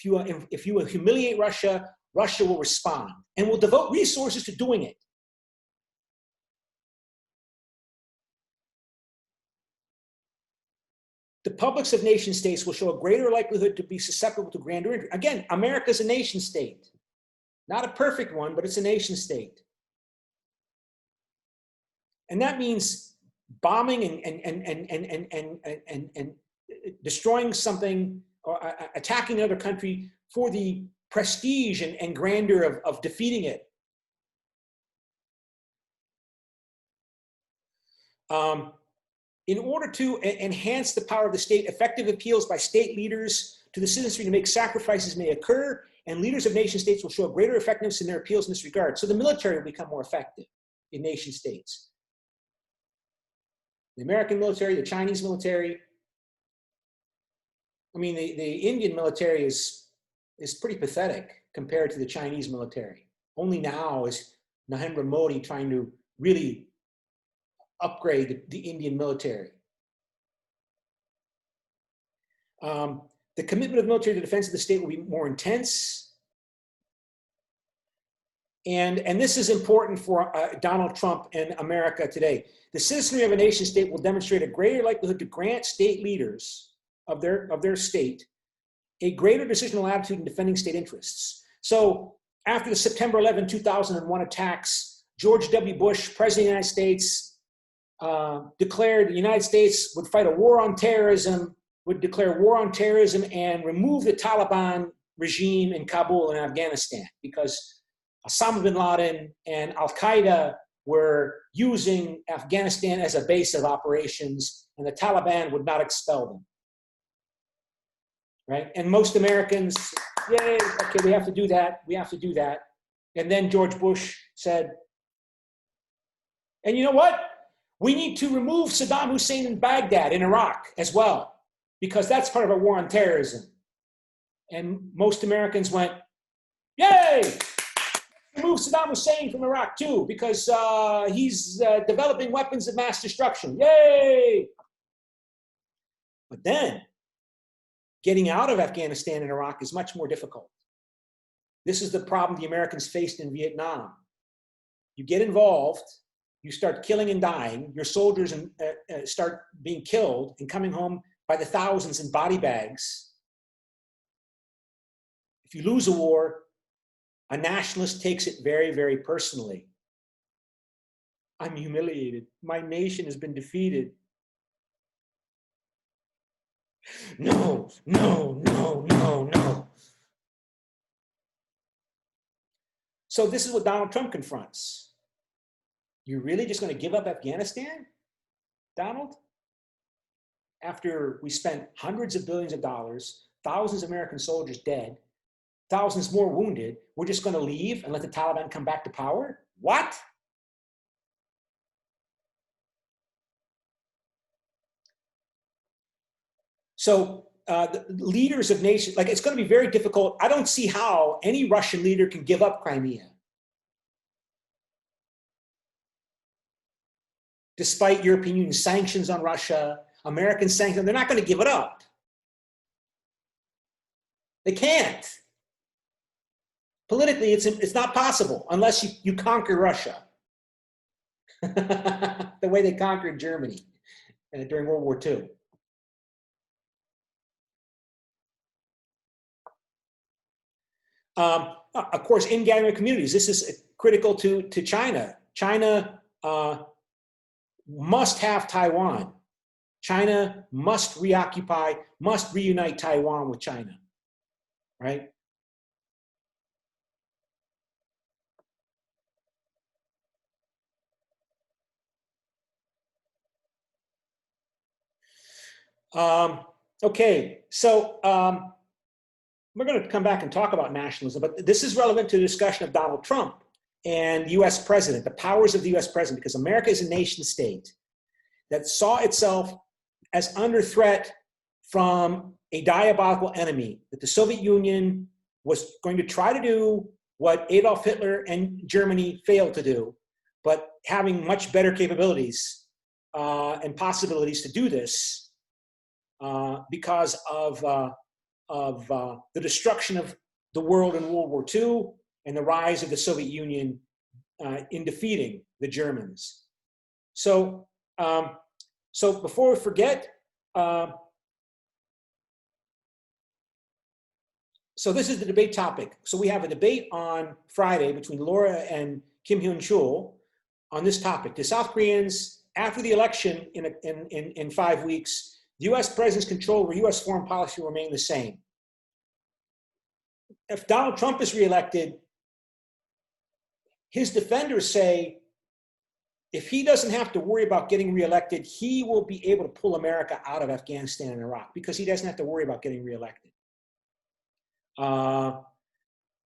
If you humiliate Russia, Russia will respond and will devote resources to doing it. The publics of nation states will show a greater likelihood to be susceptible to grander injury. Again, America's a nation state. Not a perfect one, but it's a nation state. And that means bombing and destroying something or attacking another country for the prestige and grandeur of defeating it. In order to enhance the power of the state, effective appeals by state leaders to the citizenry to make sacrifices may occur, and leaders of nation states will show a greater effectiveness in their appeals in this regard. So the military will become more effective in nation states. The American military, the Chinese military. I mean, the Indian military is pretty pathetic compared to the Chinese military. Only now is Narendra Modi trying to really upgrade the Indian military. The commitment of military to defense of the state will be more intense. And this is important for Donald Trump and America today. The citizenry of a nation state will demonstrate a greater likelihood to grant state leaders of their state a greater decisional attitude in defending state interests. So after the September 11, 2001 attacks, George W. Bush, President of the United States, declared the United States would fight a war on terrorism, would declare war on terrorism and remove the Taliban regime in Kabul and Afghanistan because Osama bin Laden and Al-Qaeda were using Afghanistan as a base of operations, and the Taliban would not expel them. Right? And most Americans, yay, okay, we have to do that, we have to do that. And then George Bush said, and you know what? We need to remove Saddam Hussein in Baghdad in Iraq as well, because that's part of our war on terrorism. And most Americans went, yay! Remove Saddam Hussein from Iraq too, because he's developing weapons of mass destruction. Yay! But then, getting out of Afghanistan and Iraq is much more difficult. This is the problem the Americans faced in Vietnam. You get involved, you start killing and dying, your soldiers start being killed and coming home by the thousands in body bags. If you lose a war, a nationalist takes it very, very personally. I'm humiliated. My nation has been defeated. No, no, no, no, no. So this is what Donald Trump confronts. You're really just going to give up Afghanistan, Donald? After we spent hundreds of billions of dollars, thousands of American soldiers dead, thousands more wounded, we're just going to leave and let the Taliban come back to power? What? So the leaders of nations, like it's going to be very difficult. I don't see how any Russian leader can give up Crimea. Despite European Union sanctions on Russia, American sanctions, they're not going to give it up. They can't. Politically, it's not possible unless you conquer Russia. The way they conquered Germany during World War II. Of course, in-gathering communities, this is critical to China. China must have Taiwan. China must reoccupy, must reunite Taiwan with China, right? Okay, so we're going to come back and talk about nationalism, but this is relevant to the discussion of Donald Trump and the US president, the powers of the US president, because America is a nation state that saw itself as under threat from a diabolical enemy, that the Soviet Union was going to try to do what Adolf Hitler and Germany failed to do, but having much better capabilities and possibilities to do this because of the destruction of the world in World War II and the rise of the Soviet Union in defeating the Germans. So, so before we forget, so this is the debate topic. So we have a debate on Friday between Laura and Kim Hyun-chul on this topic. The South Koreans, after the election in 5 weeks, the US president's control over US foreign policy will remain the same. If Donald Trump is reelected, his defenders say if he doesn't have to worry about getting reelected, he will be able to pull America out of Afghanistan and Iraq because he doesn't have to worry about getting reelected.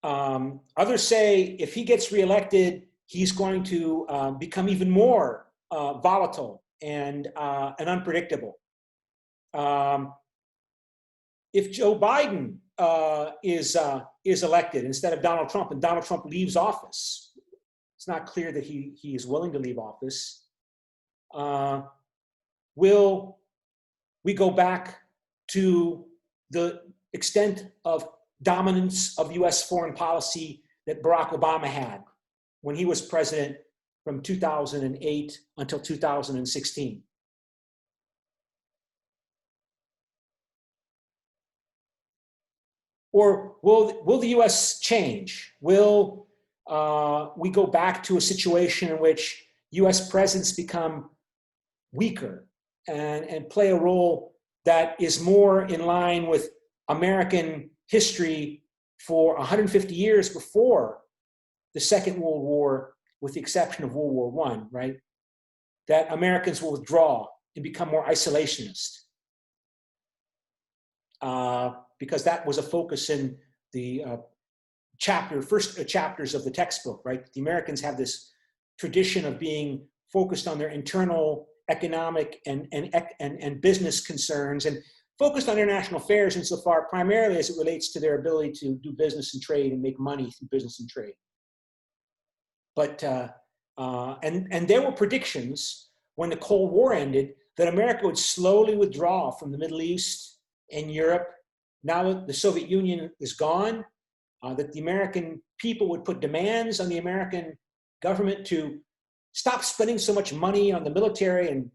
Others say if he gets reelected, he's going to become even more volatile and unpredictable. If Joe Biden is elected instead of Donald Trump, and Donald Trump leaves office, it's not clear that he is willing to leave office. Will we go back to the extent of dominance of US foreign policy that Barack Obama had when he was president from 2008 until 2016? Or will the US change? Will we go back to a situation in which US presidents become weaker and play a role that is more in line with American history for 150 years before the Second World War with the exception of World War I, right? That Americans will withdraw and become more isolationist. Because that was a focus in the first chapters of the textbook, right? The Americans have this tradition of being focused on their internal economic and business concerns, and focused on international affairs insofar primarily as it relates to their ability to do business and trade and make money through business and trade. But, and there were predictions when the Cold War ended that America would slowly withdraw from the Middle East and Europe. Now that the Soviet Union is gone, that the American people would put demands on the American government to stop spending so much money on the military and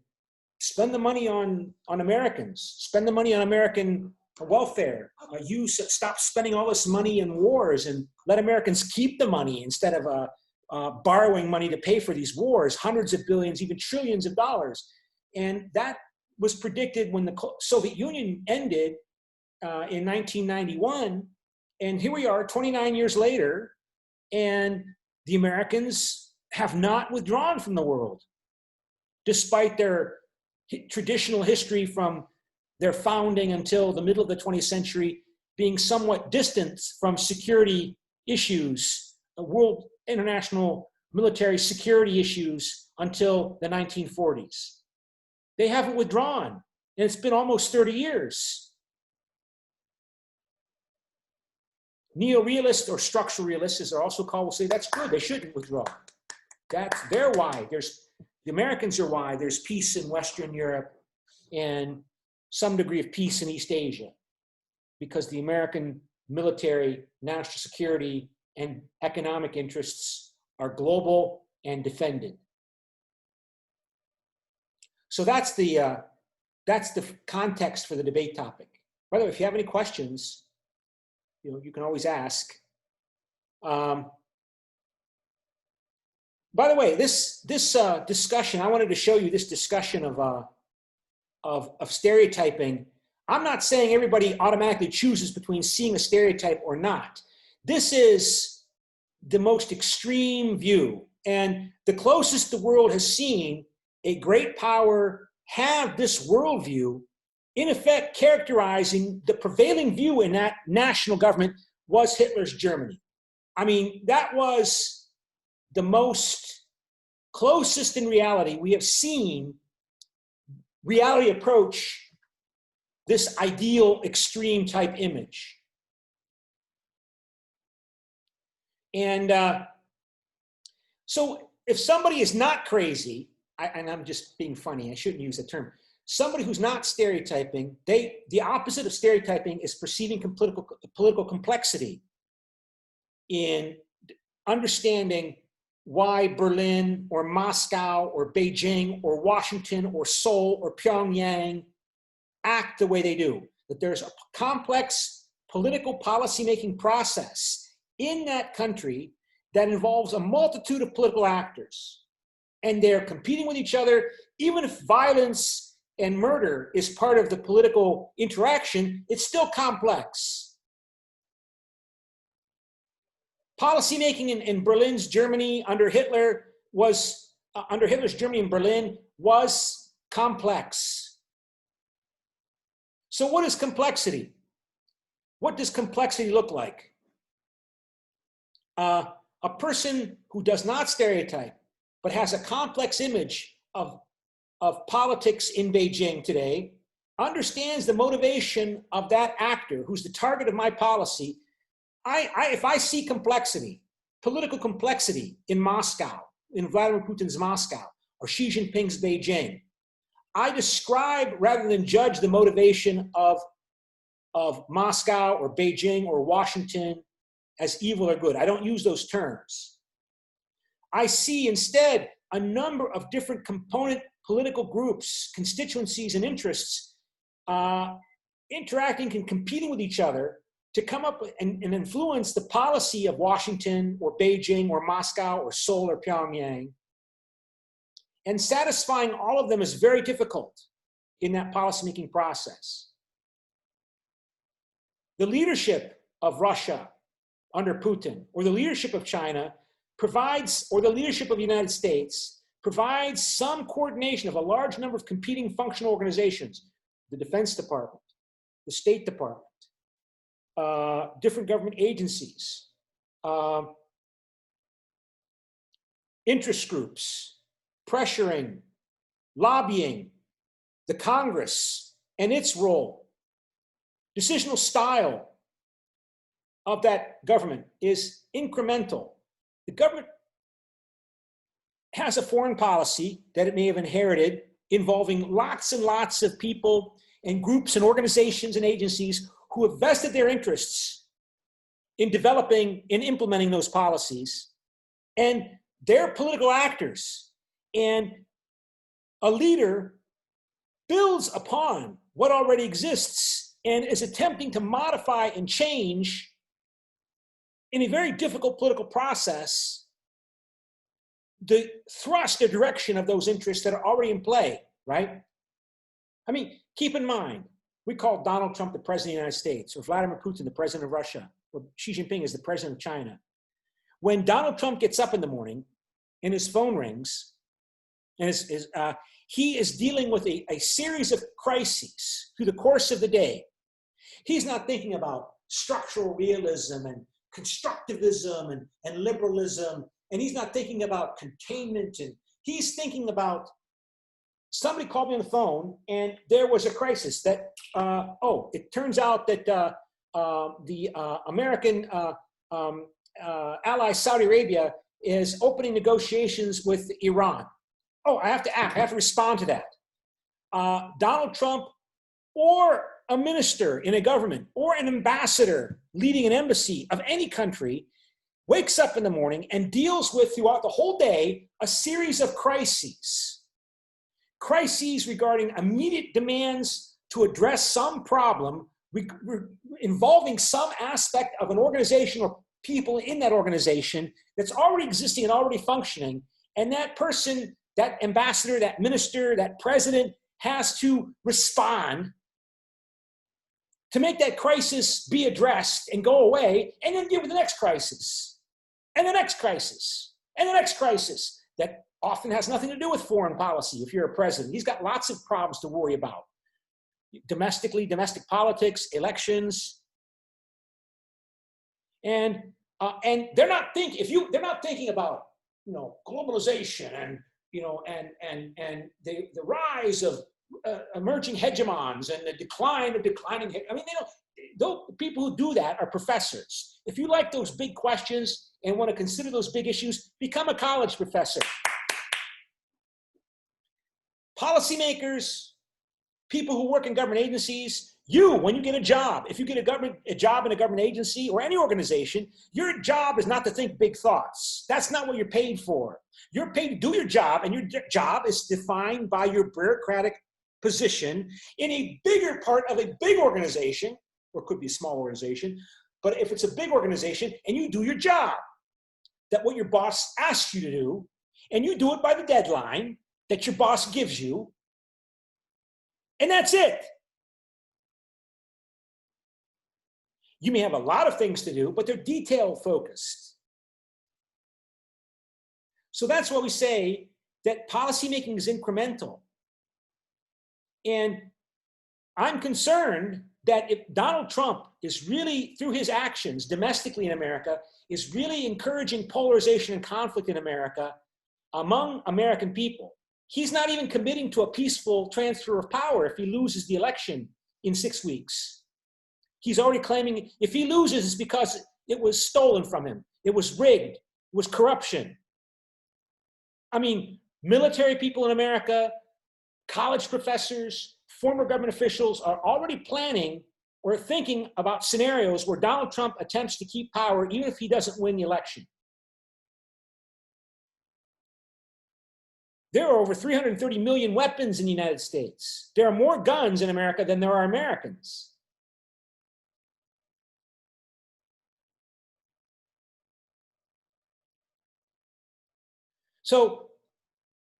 spend the money on Americans, spend the money on American welfare. Stop spending all this money in wars and let Americans keep the money instead of borrowing money to pay for these wars, hundreds of billions, even trillions of dollars. And that was predicted when the Soviet Union ended in 1991. And here we are 29 years later, and the Americans have not withdrawn from the world, despite their traditional history from their founding until the middle of the 20th century being somewhat distant from security issues, world international military security issues until the 1940s. They haven't withdrawn, and it's been almost 30 years. Neo-realists or structural realists, as they're also called, will say that's good, they shouldn't withdraw. That's their why. The Americans are why there's peace in Western Europe and some degree of peace in East Asia, because the American military, national security, and economic interests are global and defended. So that's the context for the debate topic. By the way, if you have any questions, you can always ask. By the way, this discussion, I wanted to show you this discussion of stereotyping. I'm not saying everybody automatically chooses between seeing a stereotype or not. This is the most extreme view, and the closest the world has seen a great power have this worldview, in effect characterizing the prevailing view in that national government was Hitler's Germany. I mean, that was the most closest in reality we have seen reality approach this ideal extreme type image. And so if somebody is not crazy, and I'm just being funny, I shouldn't use the term, somebody who's not stereotyping, the opposite of stereotyping is perceiving political complexity in understanding why Berlin or Moscow or Beijing or Washington or Seoul or Pyongyang act the way they do. That there's a complex political policymaking process in that country that involves a multitude of political actors. And they're competing with each other, even if violence and murder is part of the political interaction, it's still complex. Policymaking in Berlin's Germany under Hitler was, under Hitler's Germany in Berlin was complex. So what is complexity? What does complexity look like? A person who does not stereotype, but has a complex image of politics in Beijing today, understands the motivation of that actor who's the target of my policy. If I see complexity, political complexity in Moscow, in Vladimir Putin's Moscow, or Xi Jinping's Beijing, I describe rather than judge the motivation of Moscow or Beijing or Washington as evil or good. I don't use those terms. I see instead a number of different component political groups, constituencies, and interests interacting and competing with each other to come up and influence the policy of Washington or Beijing or Moscow or Seoul or Pyongyang. And satisfying all of them is very difficult in that policymaking process. The leadership of Russia under Putin, or the leadership of China, provides, or the leadership of the United States, provides some coordination of a large number of competing functional organizations, the Defense Department, the State Department, different government agencies, interest groups, pressuring, lobbying, the Congress and its role, decisional style of that government is incremental. The government has a foreign policy that it may have inherited involving lots and lots of people and groups and organizations and agencies who have vested their interests in developing and implementing those policies. And they're political actors. And a leader builds upon what already exists and is attempting to modify and change in a very difficult political process the thrust or direction of those interests that are already in play, right? I mean, keep in mind, we call Donald Trump the president of the United States, or Vladimir Putin the president of Russia, or Xi Jinping is the president of China. When Donald Trump gets up in the morning and his phone rings, and he is dealing with a series of crises through the course of the day. He's not thinking about structural realism and constructivism and liberalism, and he's not thinking about containment, and he's thinking about, somebody called me on the phone and there was a crisis that, it turns out that the American ally Saudi Arabia is opening negotiations with Iran. Oh, I have to act, I have to respond to that. Donald Trump or a minister in a government or an ambassador leading an embassy of any country wakes up in the morning and deals with, throughout the whole day, a series of crises. Crises regarding immediate demands to address some problem involving some aspect of an organization or people in that organization that's already existing and already functioning. And that person, that ambassador, that minister, that president has to respond to make that crisis be addressed and go away, and then deal with the next crisis, and the next crisis, and the next crisis that often has nothing to do with foreign policy. If you're a president, he's got lots of problems to worry about. Domestically, domestic politics, elections. And they're not thinking about, globalization and, and the rise of emerging hegemons and the decline of declining. I mean, those people who do that are professors. If you like those big questions and want to consider those big issues, become a college professor. Policymakers, people who work in government agencies, when you get a job, if you get a job in a government agency or any organization, your job is not to think big thoughts. That's not what you're paid for. You're paid to do your job, and your job is defined by your bureaucratic position in a bigger part of a big organization, or it could be a small organization, but if it's a big organization and you do your job, that what your boss asks you to do, and you do it by the deadline that your boss gives you, and that's it. You may have a lot of things to do, but they're detail focused. So that's why we say that policymaking is incremental. And I'm concerned that if Donald Trump is really, through his actions domestically in America, is really encouraging polarization and conflict in America among American people. He's not even committing to a peaceful transfer of power if he loses the election in 6 weeks. He's already claiming if he loses, it's because it was stolen from him. It was rigged. It was corruption. I mean, military people in America, college professors, former government officials are already planning or thinking about scenarios where Donald Trump attempts to keep power even if he doesn't win the election. There are over 330 million weapons in the United States. There are more guns in America than there are Americans. So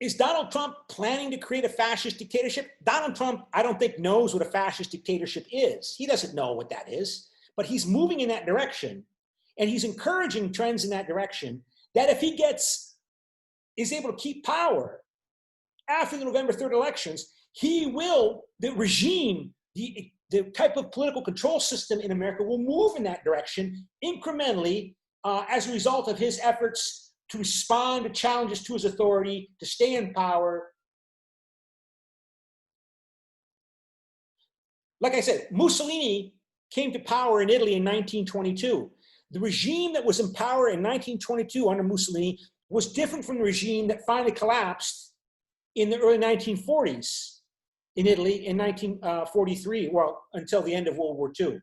is Donald Trump planning to create a fascist dictatorship? Donald Trump, I don't think, knows what a fascist dictatorship is. He doesn't know what that is, but he's moving in that direction, and he's encouraging trends in that direction that if he is able to keep power after the November 3rd elections, the regime, the type of political control system in America will move in that direction incrementally as a result of his efforts to respond to challenges to his authority, to stay in power. Like I said, Mussolini came to power in Italy in 1922. The regime that was in power in 1922 under Mussolini was different from the regime that finally collapsed in the early 1940s in Italy in 1943, well, until the end of World War II.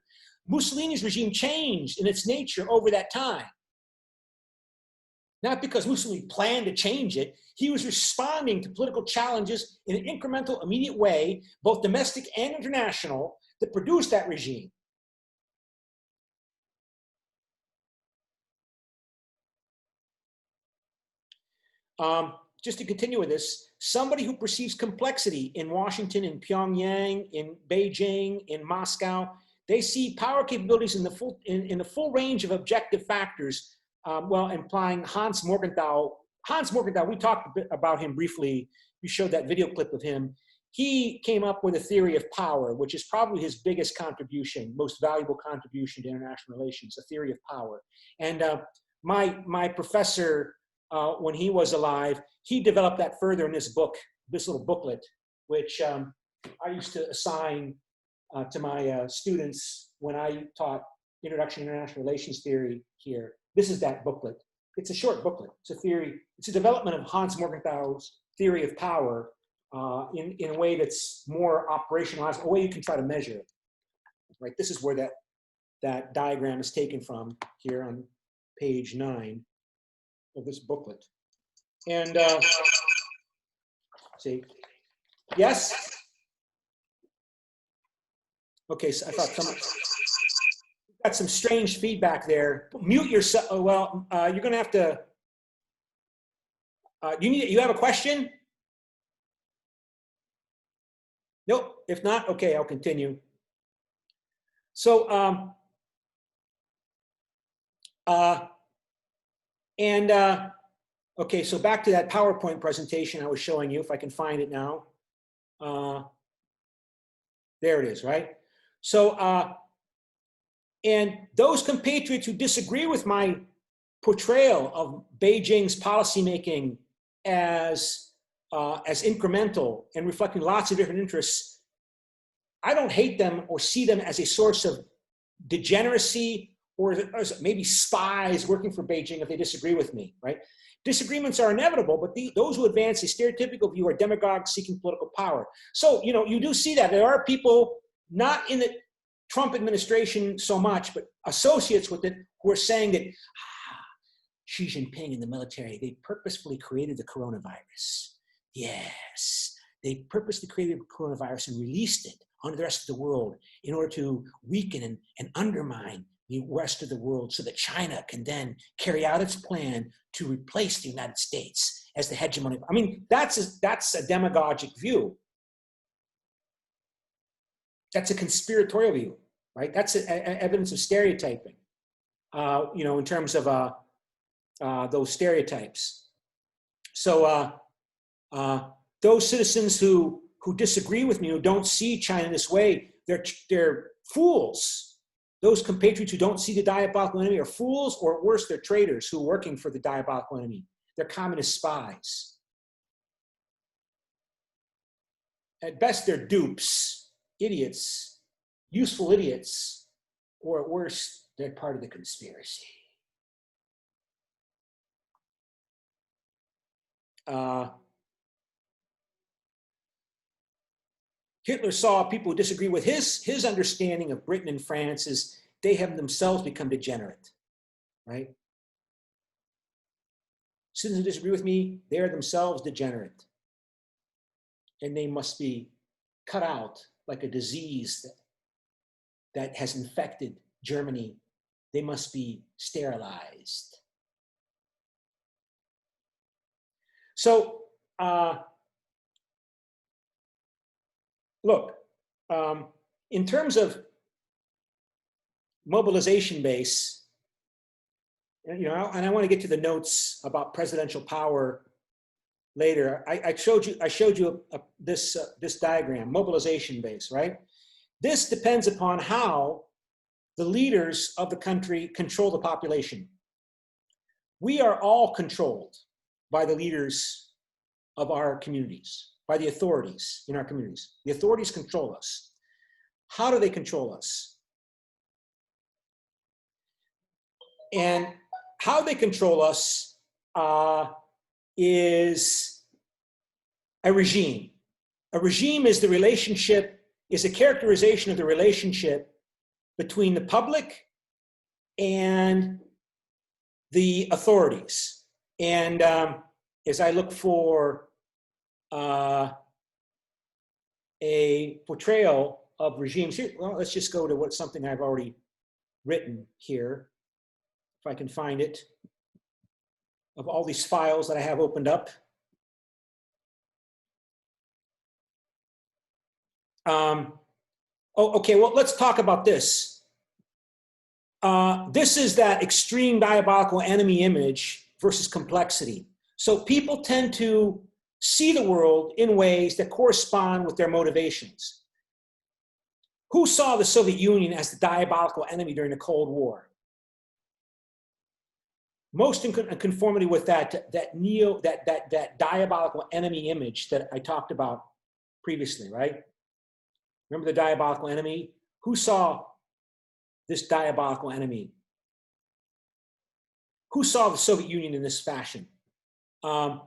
Mussolini's regime changed in its nature over that time. Not because Mussolini planned to change it, he was responding to political challenges in an incremental, immediate way, both domestic and international, that produced that regime. Just to continue with this, somebody who perceives complexity in Washington, in Pyongyang, in Beijing, in Moscow, they see power capabilities in the full range of objective factors. Well, implying Hans Morgenthau. Hans Morgenthau, we talked a bit about him briefly. We showed that video clip of him. He came up with a theory of power, which is probably his biggest contribution, most valuable contribution to international relations, a theory of power. And my professor, when he was alive, he developed that further in this book, this little booklet, which I used to assign to my students when I taught Introduction to International Relations Theory here. This is that booklet. It's a short booklet. It's a theory. It's a development of Hans Morgenthau's theory of power in a way that's more operationalized, a way you can try to measure it. Right. This is where that diagram is taken from here on page 9 of this booklet. And see, yes. Okay, so I thought got some strange feedback there. Mute yourself. Oh, well, you're going to have to. You have a question? Nope. If not, okay, I'll continue. So, okay, so back to that PowerPoint presentation I was showing you, if I can find it now. There it is, right? So, and those compatriots who disagree with my portrayal of Beijing's policymaking as incremental and reflecting lots of different interests, I don't hate them or see them as a source of degeneracy or maybe spies working for Beijing if they disagree with me, right? Disagreements are inevitable, but those who advance a stereotypical view are demagogues seeking political power. So, you do see that. There are people not in the Trump administration so much, but associates with it who are saying that Xi Jinping and the military, they purposefully created the coronavirus. Yes, they purposely created the coronavirus and released it onto the rest of the world in order to weaken and undermine the rest of the world so that China can then carry out its plan to replace the United States as the hegemony. I mean, that's a demagogic view. That's a conspiratorial view, right? That's evidence of stereotyping, in terms of those stereotypes. So those citizens who disagree with me, who don't see China this way, they're fools. Those compatriots who don't see the diabolical enemy are fools, or worse, they're traitors who are working for the diabolical enemy. They're communist spies. At best, they're dupes, idiots, useful idiots, or at worst, they're part of the conspiracy. Hitler saw people who disagree with his understanding of Britain and France as they have themselves become degenerate, right? Citizens who disagree with me, they are themselves degenerate. And they must be cut out like a disease that has infected Germany. They must be sterilized. So, look, in terms of mobilization base, you know, and I want to get to the notes about presidential power later. I showed you this diagram, mobilization base, right? This depends upon how the leaders of the country control the population. We are all controlled by the leaders of our communities, by the authorities in our communities. The authorities control us. How do they control us? And how they control us is a regime. A regime is the relationship, is a characterization of the relationship between the public and the authorities. And as I look for a portrayal of regimes here, well, let's just go to something I've already written here, if I can find it, of all these files that I have opened up. Okay, well, let's talk about this. This is that extreme diabolical enemy image versus complexity. So people tend to see the world in ways that correspond with their motivations. Who saw the Soviet Union as the diabolical enemy during the Cold War? Most in conformity with that diabolical enemy image that I talked about previously, right? Remember the diabolical enemy? Who saw this diabolical enemy? Who saw the Soviet Union in this fashion? The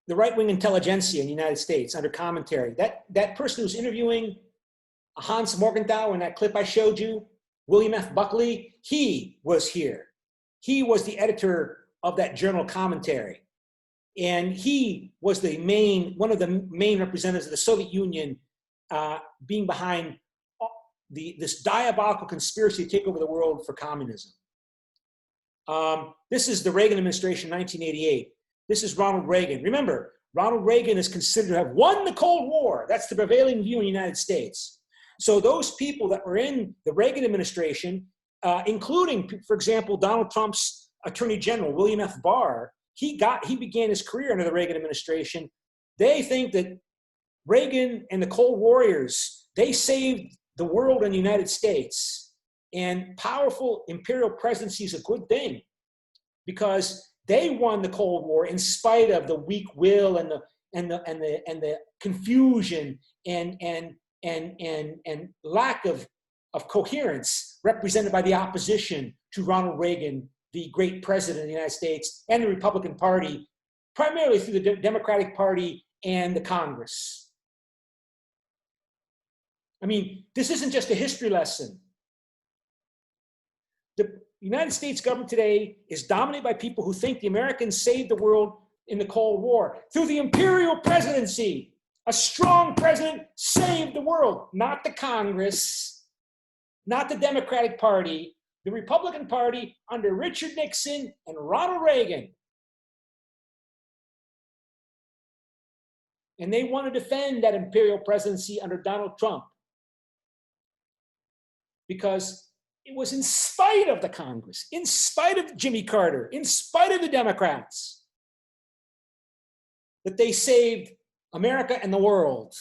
right-wing intelligentsia in the United States under commentary. That person who's interviewing Hans Morgenthau in that clip I showed you, William F. Buckley, he was here. He was the editor of that journal Commentary. And he was one of the main representatives of the Soviet Union being behind this diabolical conspiracy to take over the world for communism. This is the Reagan administration, 1988. This is Ronald Reagan. Remember, Ronald Reagan is considered to have won the Cold War. That's the prevailing view in the United States. So those people that were in the Reagan administration, including, for example, Donald Trump's Attorney General, William F. Barr, he began his career under the Reagan administration. They think that Reagan and the Cold Warriors, they saved the world and the United States. And powerful imperial presidency is a good thing because they won the Cold War in spite of the weak will and the confusion and lack of coherence represented by the opposition to Ronald Reagan, the great president of the United States, and the Republican Party, primarily through the Democratic Party and the Congress. I mean, this isn't just a history lesson. The United States government today is dominated by people who think the Americans saved the world in the Cold War through the imperial presidency. A strong president saved the world, not the Congress, not the Democratic Party, the Republican Party under Richard Nixon and Ronald Reagan. And they want to defend that imperial presidency under Donald Trump because it was in spite of the Congress, in spite of Jimmy Carter, in spite of the Democrats, that they saved America and the world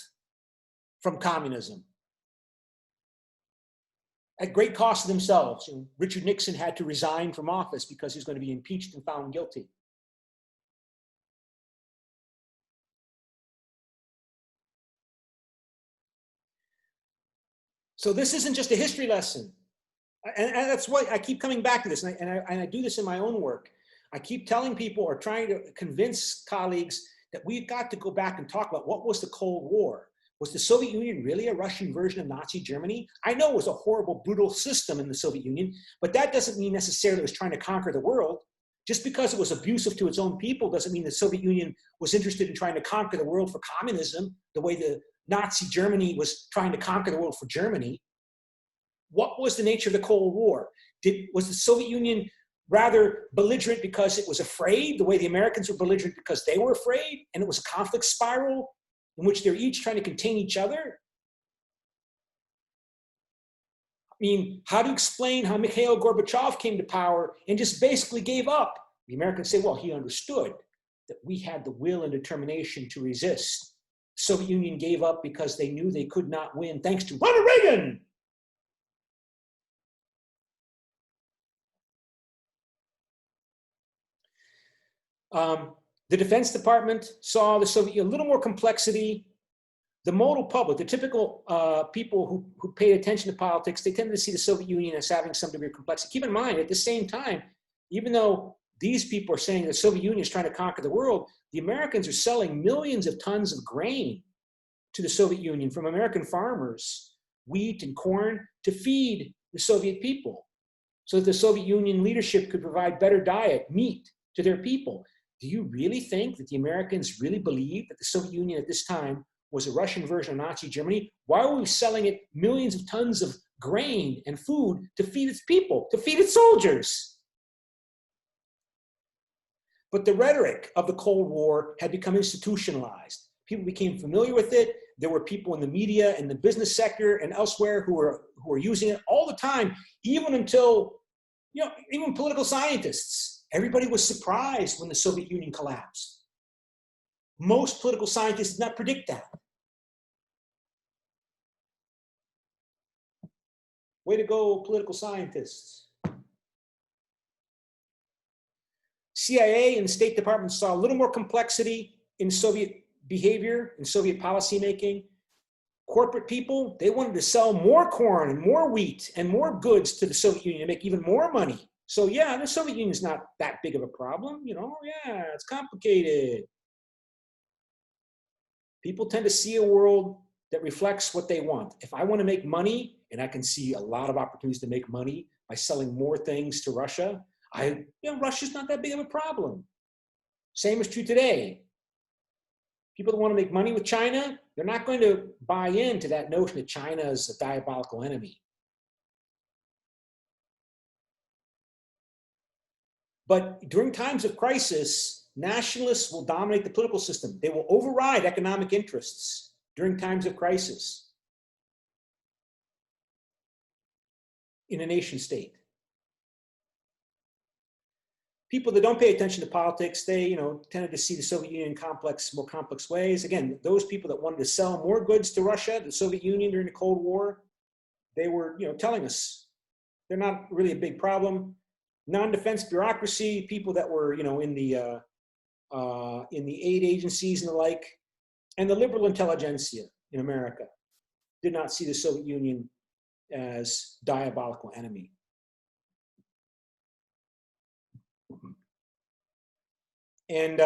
from communism. At great cost to themselves. Richard Nixon had to resign from office because he was going to be impeached and found guilty. So this isn't just a history lesson. And that's why I keep coming back to this, and I do this in my own work. I keep telling people or trying to convince colleagues that we've got to go back and talk about what was the Cold War. Was the Soviet Union really a Russian version of Nazi Germany? I know it was a horrible, brutal system in the Soviet Union, but that doesn't mean necessarily it was trying to conquer the world. Just because it was abusive to its own people doesn't mean the Soviet Union was interested in trying to conquer the world for communism, the way the Nazi Germany was trying to conquer the world for Germany. What was the nature of the Cold War? Was the Soviet Union rather belligerent because it was afraid, the way the Americans were belligerent because they were afraid, and it was a conflict spiral in which they're each trying to contain each other? mean, how to explain how Mikhail Gorbachev came to power and just basically gave up? The Americans say, well, he understood that we had the will and determination to resist. The Soviet Union gave up because they knew they could not win thanks to Ronald Reagan. The Defense Department saw the Soviet Union a little more complexity. The modal public, the typical people who paid attention to politics, they tended to see the Soviet Union as having some degree of complexity. Keep in mind, at the same time, even though these people are saying the Soviet Union is trying to conquer the world, the Americans are selling millions of tons of grain to the Soviet Union from American farmers, wheat and corn, to feed the Soviet people, so that the Soviet Union leadership could provide better diet, meat, to their people. Do you really think that the Americans really believed that the Soviet Union at this time was a Russian version of Nazi Germany? Why were we selling it millions of tons of grain and food to feed its people, to feed its soldiers? But the rhetoric of the Cold War had become institutionalized. People became familiar with it. There were people in the media and the business sector and elsewhere who were using it all the time, even until, even political scientists. Everybody was surprised when the Soviet Union collapsed. Most political scientists did not predict that. Way to go, political scientists. CIA and the State Department saw a little more complexity in Soviet behavior and Soviet policymaking. Corporate people, they wanted to sell more corn and more wheat and more goods to the Soviet Union to make even more money. So yeah, the Soviet Union is not that big of a problem, yeah, it's complicated. People tend to see a world that reflects what they want. If I want to make money, and I can see a lot of opportunities to make money by selling more things to Russia, Russia's not that big of a problem. Same is true today. People that want to make money with China, they're not going to buy into that notion that China is a diabolical enemy. But during times of crisis, nationalists will dominate the political system. They will override economic interests during times of crisis in a nation state. People that don't pay attention to politics, they tended to see the Soviet Union in more complex ways. Again, those people that wanted to sell more goods to Russia, the Soviet Union during the Cold War, they were telling us they're not really a big problem. Non-defense bureaucracy, people that were in the aid agencies and the like, and the liberal intelligentsia in America did not see the Soviet Union as diabolical enemy. And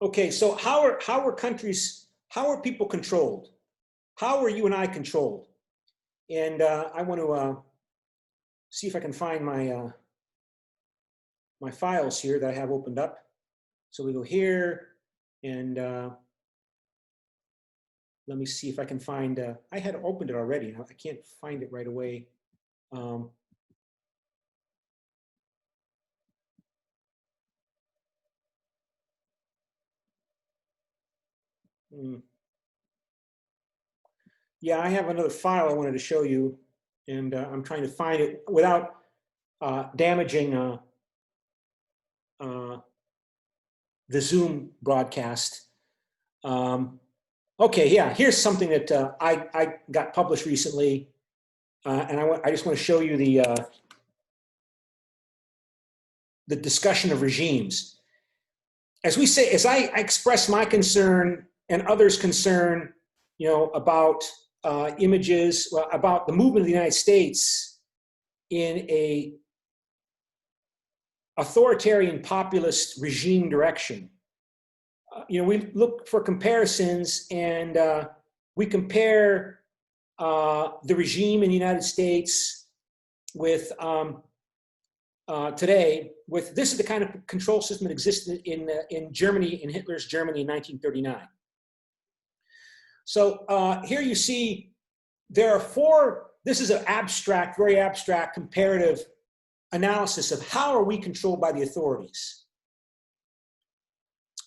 okay, so how are people controlled? How are you and I controlled? And I want to see if I can find my my files here that I have opened up. So we go here, and let me see if I can find, I had opened it already. I can't find it right away. Yeah, I have another file I wanted to show you, and I'm trying to find it without damaging the Zoom broadcast. Okay, yeah, here's something that I got published recently, and I just want to show you the discussion of regimes. As I express my concern and others' concern, about images, about the movement of the United States in a authoritarian populist regime direction. We look for comparisons, and we compare the regime in the United States with today with, this is the kind of control system that existed in Germany, in Hitler's Germany in 1939. So here you see there are four, this is an abstract, very abstract comparative analysis of how are we controlled by the authorities.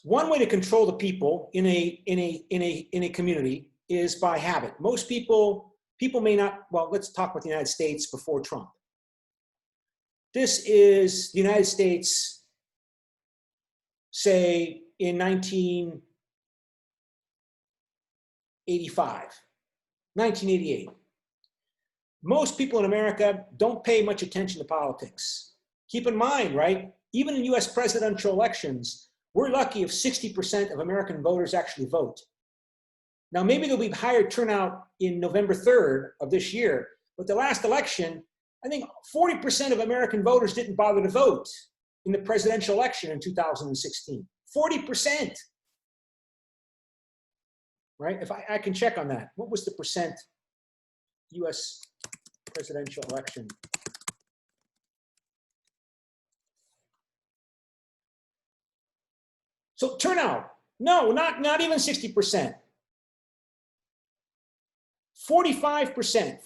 One way to control the people in a community is by habit. Most people may not, well, let's talk about the United States before Trump. This is the United States, say, in 1985, 1988. Most people in America don't pay much attention to politics. Keep in mind, right, even in US presidential elections, we're lucky if 60% of American voters actually vote. Now, maybe there'll be higher turnout in November 3rd of this year, but the last election, I think 40% of American voters didn't bother to vote in the presidential election in 2016. 40%. Right? If I can check on that. What was the percent US presidential election? So turnout, no, not even 60%. 45%,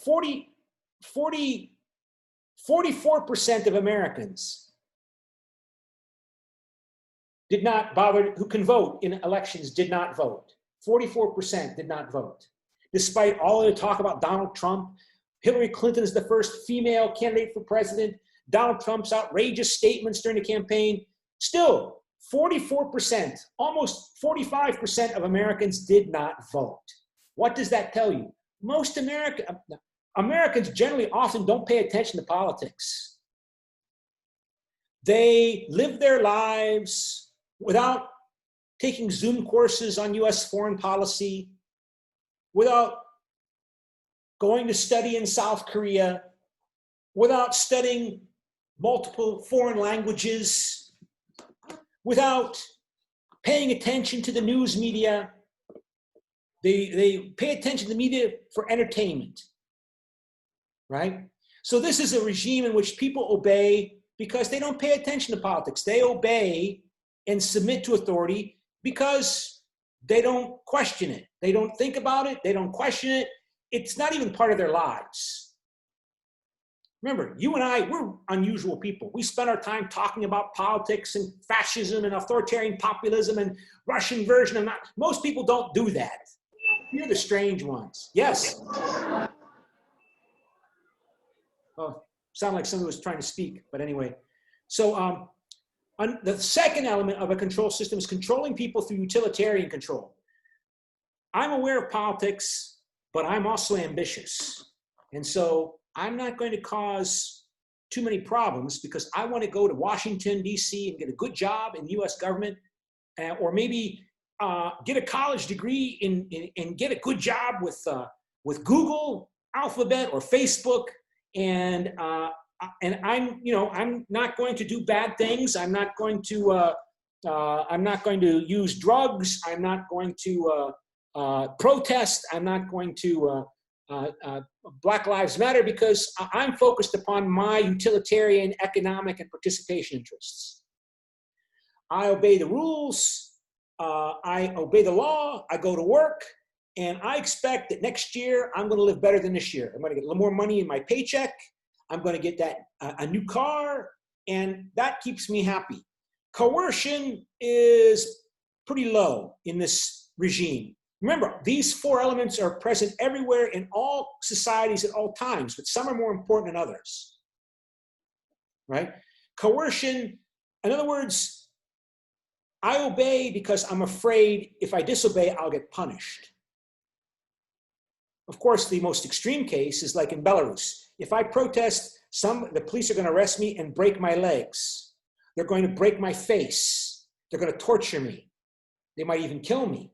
44% of Americans did not bother, who can vote in elections, did not vote. 44% did not vote. Despite all of the talk about Donald Trump, Hillary Clinton is the first female candidate for president, Donald Trump's outrageous statements during the campaign, still 44%, almost 45% of Americans did not vote. What does that tell you? Most Americans generally often don't pay attention to politics. They live their lives without taking Zoom courses on US foreign policy, without going to study in South Korea, without studying multiple foreign languages, without paying attention to the news media. They pay attention to the media for entertainment, right? So this is a regime in which people obey because they don't pay attention to politics. They obey and submit to authority because they don't question it. They don't think about it. They don't question it. It's not even part of their lives. Remember, you and I, we're unusual people. We spend our time talking about politics and fascism and authoritarian populism and Russian version of that. Most people don't do that. You're the strange ones. Yes. Oh, sound like someone was trying to speak, but anyway. So the second element of a control system is controlling people through utilitarian control. I'm aware of politics, but I'm also ambitious. And so I'm not going to cause too many problems because I want to go to Washington, D.C. and get a good job in the U.S. government, or maybe get a college degree and get a good job with Google, Alphabet, or Facebook. And I'm not going to do bad things. I'm not going to use drugs. I'm not going to protest. I'm not going to Black Lives Matter because I'm focused upon my utilitarian, economic, and participation interests. I obey the rules. I obey the law. I go to work. And I expect that next year, I'm going to live better than this year. I'm going to get a little more money in my paycheck. I'm going to get a new car. And that keeps me happy. Coercion is pretty low in this regime. Remember, these four elements are present everywhere in all societies at all times, but some are more important than others, right? Coercion, in other words, I obey because I'm afraid if I disobey, I'll get punished. Of course, the most extreme case is like in Belarus. If I protest, the police are going to arrest me and break my legs. They're going to break my face. They're going to torture me. They might even kill me.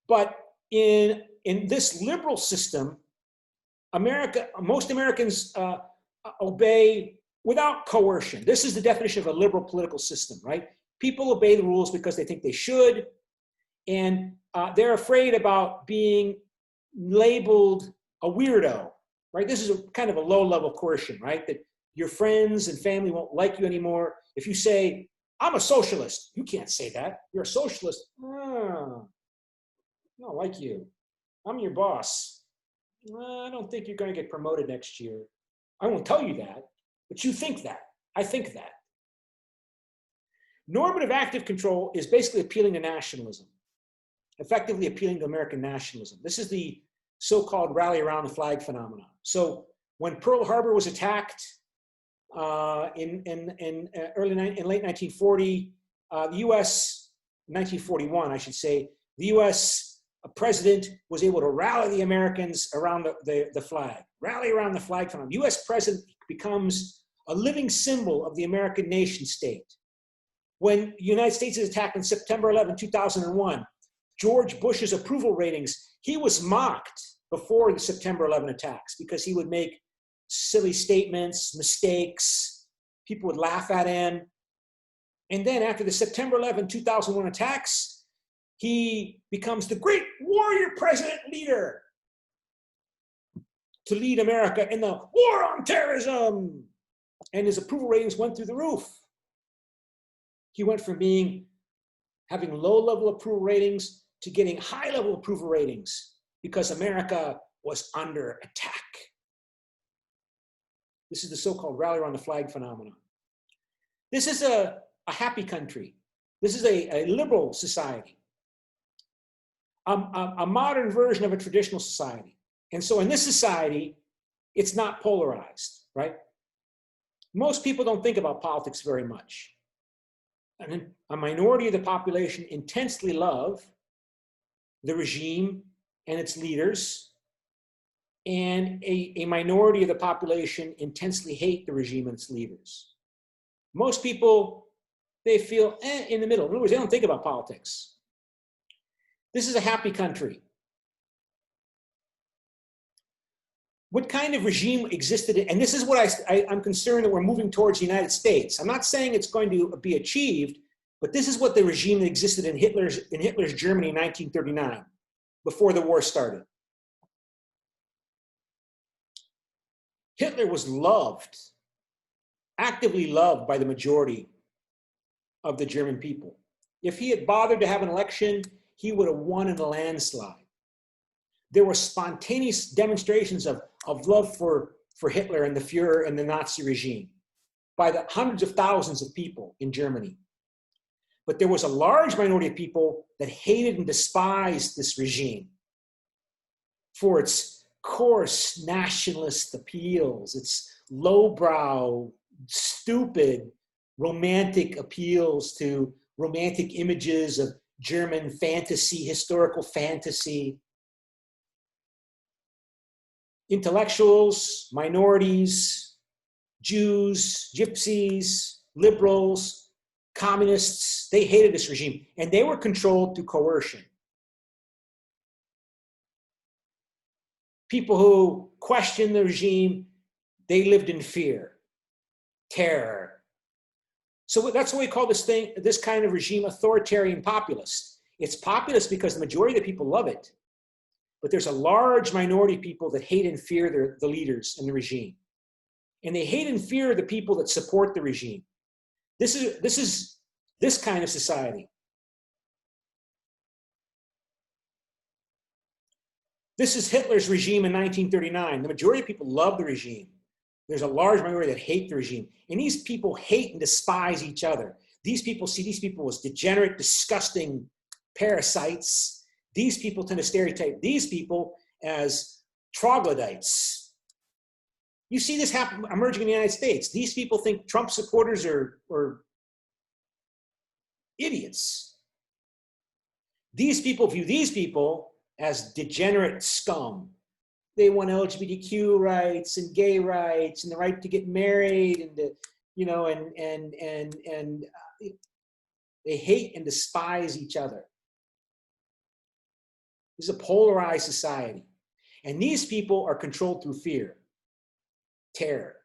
But in this liberal system, most Americans obey without coercion. This is the definition of a liberal political system, right? People obey the rules because they think they should, and they're afraid about being labeled a weirdo, right? This is kind of a low-level coercion, right? That your friends and family won't like you anymore. If you say, I'm a socialist, you can't say that. You're a socialist. I don't like you. I'm your boss. I don't think you're going to get promoted next year. I won't tell you that, but you think that. I think that. Normative active control is basically appealing to nationalism, effectively appealing to American nationalism. This is the so-called rally around the flag phenomenon. So when Pearl Harbor was attacked in late 1940, the U.S. 1941, I should say, the U.S. president was able to rally the Americans around the flag, rally around the flag phenomenon. The U.S. president becomes a living symbol of the American nation state. When the United States is attacked on September 11, 2001, George Bush's approval ratings, he was mocked before the September 11 attacks because he would make silly statements, mistakes. People would laugh at him. And then after the September 11, 2001 attacks, he becomes the great warrior president leader to lead America in the war on terrorism. And his approval ratings went through the roof. He went from having low-level approval ratings to getting high-level approval ratings because America was under attack. This is the so-called rally around the flag phenomenon. This is a happy country. This is a liberal society, a modern version of a traditional society. And so in this society, it's not polarized, right? Most people don't think about politics very much. And a minority of the population intensely love the regime and its leaders, and a minority of the population intensely hate the regime and its leaders. Most people, they feel in the middle. In other words, they don't think about politics. This is a happy country. What kind of regime existed? And this is what I'm concerned that we're moving towards the United States. I'm not saying it's going to be achieved, but this is what the regime that existed in Hitler's Germany in 1939, before the war started. Hitler was loved, actively loved by the majority of the German people. If he had bothered to have an election, he would have won in a landslide. There were spontaneous demonstrations of love for Hitler and the Fuhrer and the Nazi regime by the hundreds of thousands of people in Germany. But there was a large minority of people that hated and despised this regime for its coarse nationalist appeals, its lowbrow, stupid, romantic appeals to romantic images of German fantasy, historical fantasy. Intellectuals, minorities, Jews, gypsies, liberals, communists, they hated this regime, and they were controlled through coercion. People who questioned the regime, they lived in fear, terror. So that's why we call this kind of regime authoritarian populist. It's populist because the majority of the people love it. But there's a large minority of people that hate and fear the leaders and the regime. And they hate and fear the people that support the regime. This is this kind of society. This is Hitler's regime in 1939. The majority of people love the regime. There's a large minority that hate the regime. And these people hate and despise each other. These people see these people as degenerate, disgusting parasites. These people tend to stereotype these people as troglodytes. You see this happen emerging in the United States. These people think Trump supporters are idiots. These people view these people as degenerate scum. They want LGBTQ rights and gay rights and the right to get married and they hate and despise each other. This is a polarized society. And these people are controlled through fear, terror.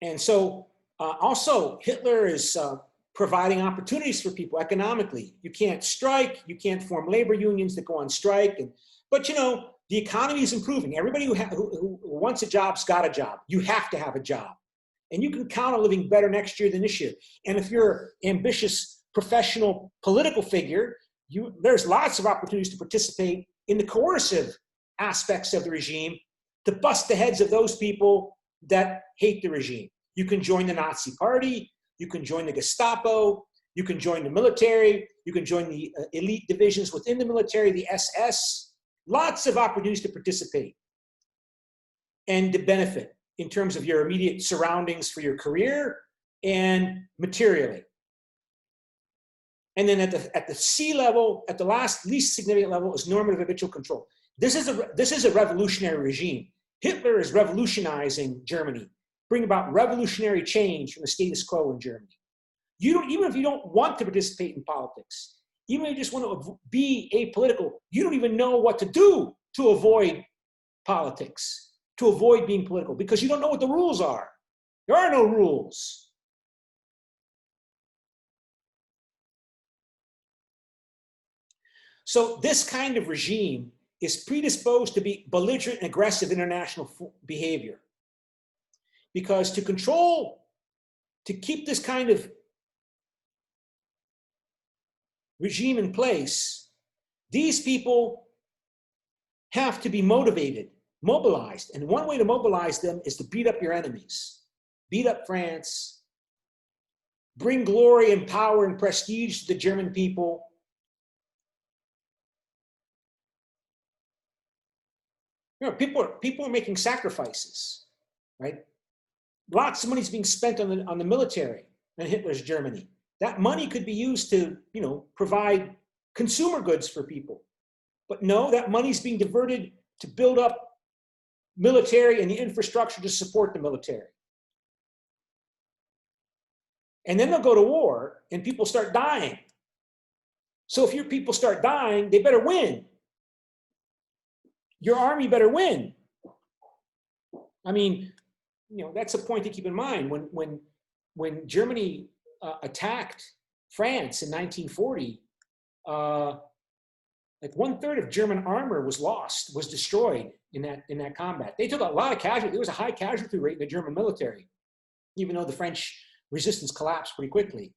And so also Hitler is providing opportunities for people economically. You can't strike, you can't form labor unions that go on strike. But the economy is improving. Everybody who wants a job's got a job. You have to have a job. And you can count on living better next year than this year. And if you're an ambitious professional political figure, there's lots of opportunities to participate in the coercive aspects of the regime to bust the heads of those people that hate the regime. You can join the Nazi Party, you can join the Gestapo, you can join the military, you can join the elite divisions within the military, the SS. Lots of opportunities to participate and to benefit in terms of your immediate surroundings for your career and materially. And then at the C level, at the least significant level, is normative habitual control. This is a revolutionary regime. Hitler is revolutionizing Germany, bring about revolutionary change from the status quo in Germany. Even if you don't want to participate in politics, even if you just want to be apolitical, you don't even know what to do to avoid politics, to avoid being political, because you don't know what the rules are. There are no rules. So this kind of regime is predisposed to be belligerent and aggressive international behavior. Because to keep this kind of regime in place, these people have to be motivated, mobilized. And one way to mobilize them is to beat up your enemies, beat up France, bring glory and power and prestige to the German people. You know, people are making sacrifices, right? Lots of money is being spent on the military in Hitler's Germany. That money could be used to, you know, provide consumer goods for people. But no, that money is being diverted to build up military and the infrastructure to support the military. And then they'll go to war and people start dying. So if your people start dying, they better win. Your army better win. I mean, you know, that's a point to keep in mind. When Germany attacked France in 1940, like 1/3 of German armor was lost, was destroyed in that combat. They took a lot of casualties. There was a high casualty rate in the German military, even though the French resistance collapsed pretty quickly.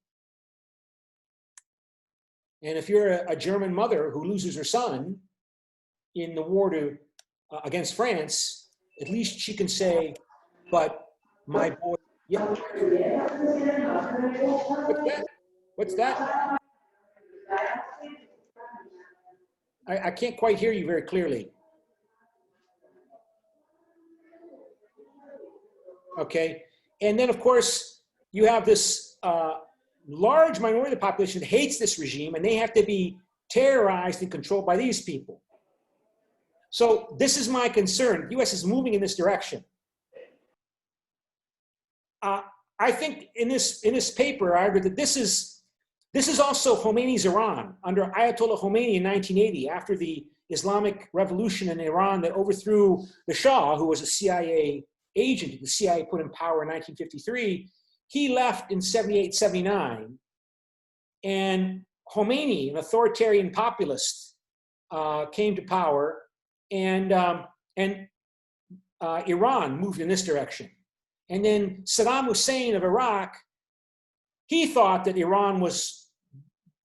And if you're a German mother who loses her son in the war against France, at least she can say, but my boy, yeah. What's that? I can't quite hear you very clearly. Okay, and then of course you have this large minority of the population that hates this regime, and they have to be terrorized and controlled by these people. So this is my concern. The U.S. is moving in this direction. I think in this paper, I argued that this is also Khomeini's Iran under Ayatollah Khomeini in 1980, after the Islamic Revolution in Iran that overthrew the Shah, who was a CIA agent. The CIA put in power in 1953. He left in 78, 79, and Khomeini, an authoritarian populist, came to power, and Iran moved in this direction. And then Saddam Hussein of Iraq, he thought that Iran was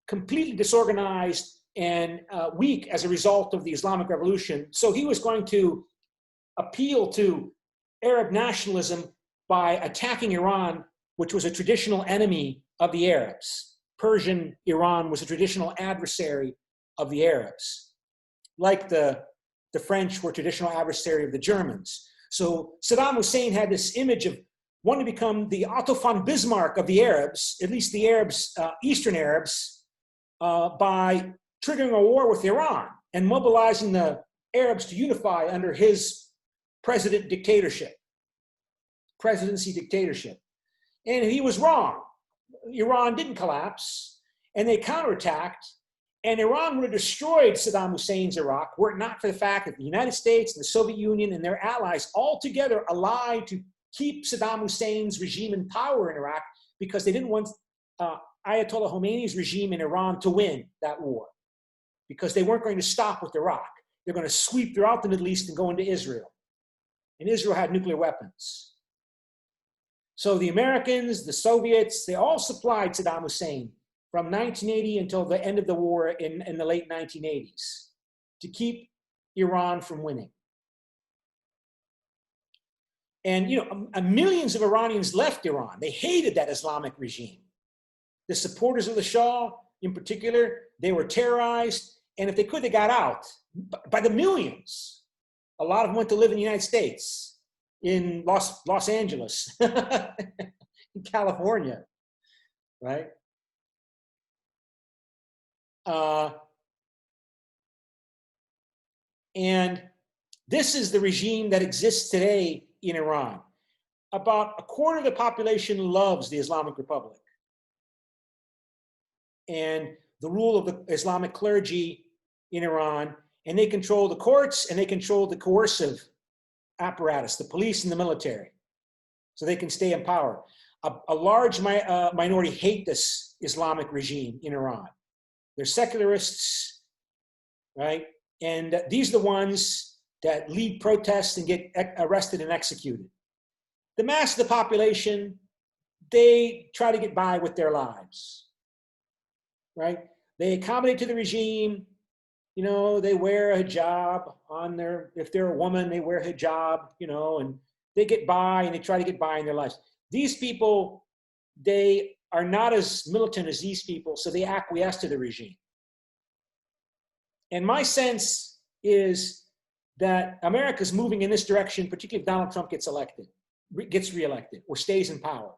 completely disorganized and weak as a result of the Islamic Revolution. So he was going to appeal to Arab nationalism by attacking Iran, which was a traditional enemy of the Arabs. Persian Iran was a traditional adversary of the Arabs, like the French were traditional adversary of the Germans. So Saddam Hussein had this image of wanting to become the Otto von Bismarck of the Arabs, at least the Arabs, Eastern Arabs, by triggering a war with Iran and mobilizing the Arabs to unify under his presidency dictatorship. And he was wrong. Iran didn't collapse, and they counterattacked, and Iran would have destroyed Saddam Hussein's Iraq were it not for the fact that the United States and the Soviet Union and their allies all together allied to keep Saddam Hussein's regime in power in Iraq, because they didn't want Ayatollah Khomeini's regime in Iran to win that war, because they weren't going to stop with Iraq. They're going to sweep throughout the Middle East and go into Israel. And Israel had nuclear weapons. So the Americans, the Soviets, they all supplied Saddam Hussein from 1980 until the end of the war in the late 1980s to keep Iran from winning. And, you know, millions of Iranians left Iran. They hated that Islamic regime. The supporters of the Shah, in particular, they were terrorized. And if they could, they got out by the millions. A lot of them went to live in the United States, in Los Angeles, in California, right? And this is the regime that exists today in Iran. About a quarter of the population loves the Islamic Republic. And the rule of the Islamic clergy in Iran, and they control the courts and they control the coercive apparatus, the police and the military, so they can stay in power. A large minority hate this Islamic regime in Iran. They're secularists, right? And these are the ones that lead protests and get arrested and executed. The mass of the population, they try to get by with their lives, right? They accommodate to the regime. You know, they wear a hijab on their, if they're a woman, they wear a hijab, you know, and they get by and they try to get by in their lives. These people, they are not as militant as these people, so they acquiesce to the regime. And my sense is that America's moving in this direction, particularly if Donald Trump gets elected, gets reelected, or stays in power.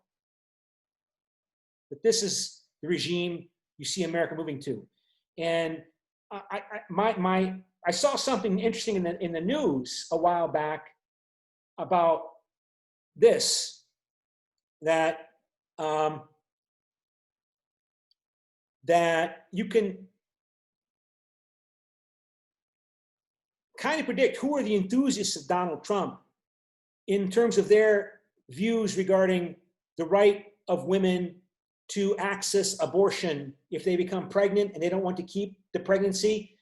But this is the regime you see America moving to. And I saw something interesting in the news a while back about this, that that you can kind of predict who are the enthusiasts of Donald Trump in terms of their views regarding the right of women to access abortion if they become pregnant and they don't want to keep the pregnancy.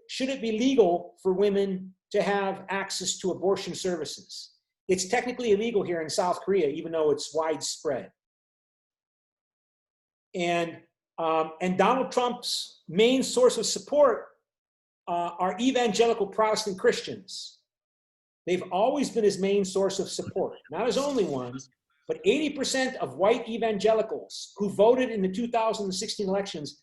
Should it be legal for women to have access to abortion services? It's technically illegal here in South Korea, even though it's widespread. And Donald Trump's main source of support are evangelical Protestant Christians. They've always been his main source of support, not his only one, but 80% of white evangelicals who voted in the 2016 elections,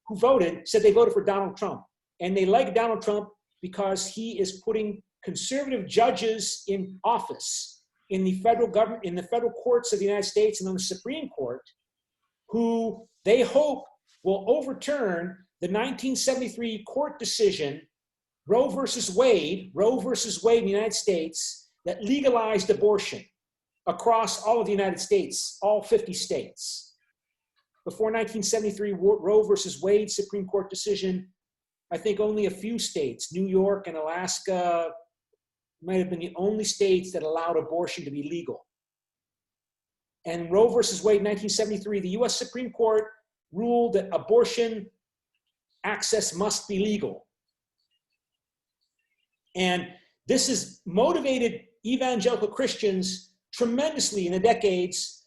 who voted, said they voted for Donald Trump. And they like Donald Trump because he is putting conservative judges in office in the federal government, in the federal courts of the United States and on the Supreme Court, who they hope will overturn the 1973 court decision, Roe versus Wade in the United States, that legalized abortion across all of the United States, all 50 states. Before 1973 Roe versus Wade Supreme Court decision, I think only a few states, New York and Alaska, might have been the only states that allowed abortion to be legal. And Roe versus Wade in 1973, the US Supreme Court ruled that abortion access must be legal. And this has motivated evangelical Christians tremendously in the decades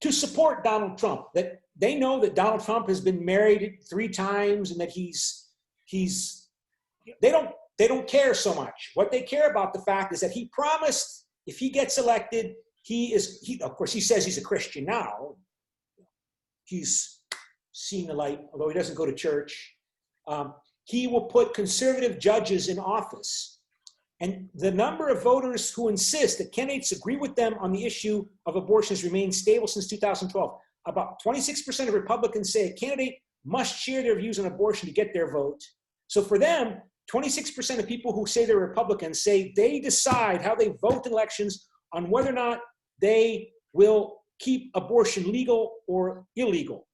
to support Donald Trump. That they know that Donald Trump has been married 3 times and that they don't care so much. What they care about the fact is that he promised if he gets elected, of course he says he's a Christian now. He's seen the light, although he doesn't go to church. He will put conservative judges in office. And the number of voters who insist that candidates agree with them on the issue of abortion has remained stable since 2012. About 26% of Republicans say a candidate must share their views on abortion to get their vote. So for them, 26% of people who say they're Republicans say they decide how they vote in elections on whether or not they will keep abortion legal or illegal.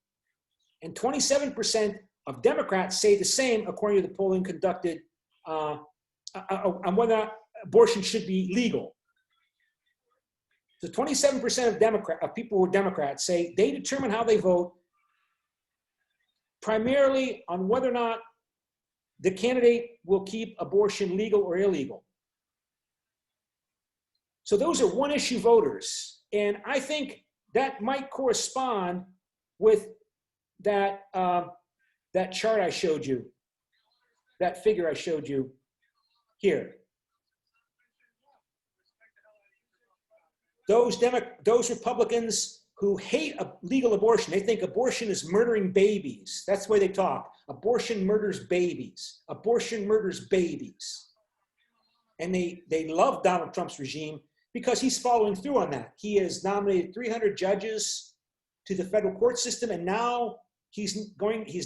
And 27% of Democrats say the same, according to the polling conducted on whether or not abortion should be legal. So 27% of people who are Democrats say they determine how they vote primarily on whether or not the candidate will keep abortion legal or illegal. So those are one-issue voters. And I think that might correspond with that, that chart I showed you, that figure I showed you. here. Those Republicans who hate legal abortion, they think abortion is murdering babies. That's the way they talk. Abortion murders babies. Abortion murders babies. And they love Donald Trump's regime because he's following through on that. He has nominated 300 judges to the federal court system, and now he's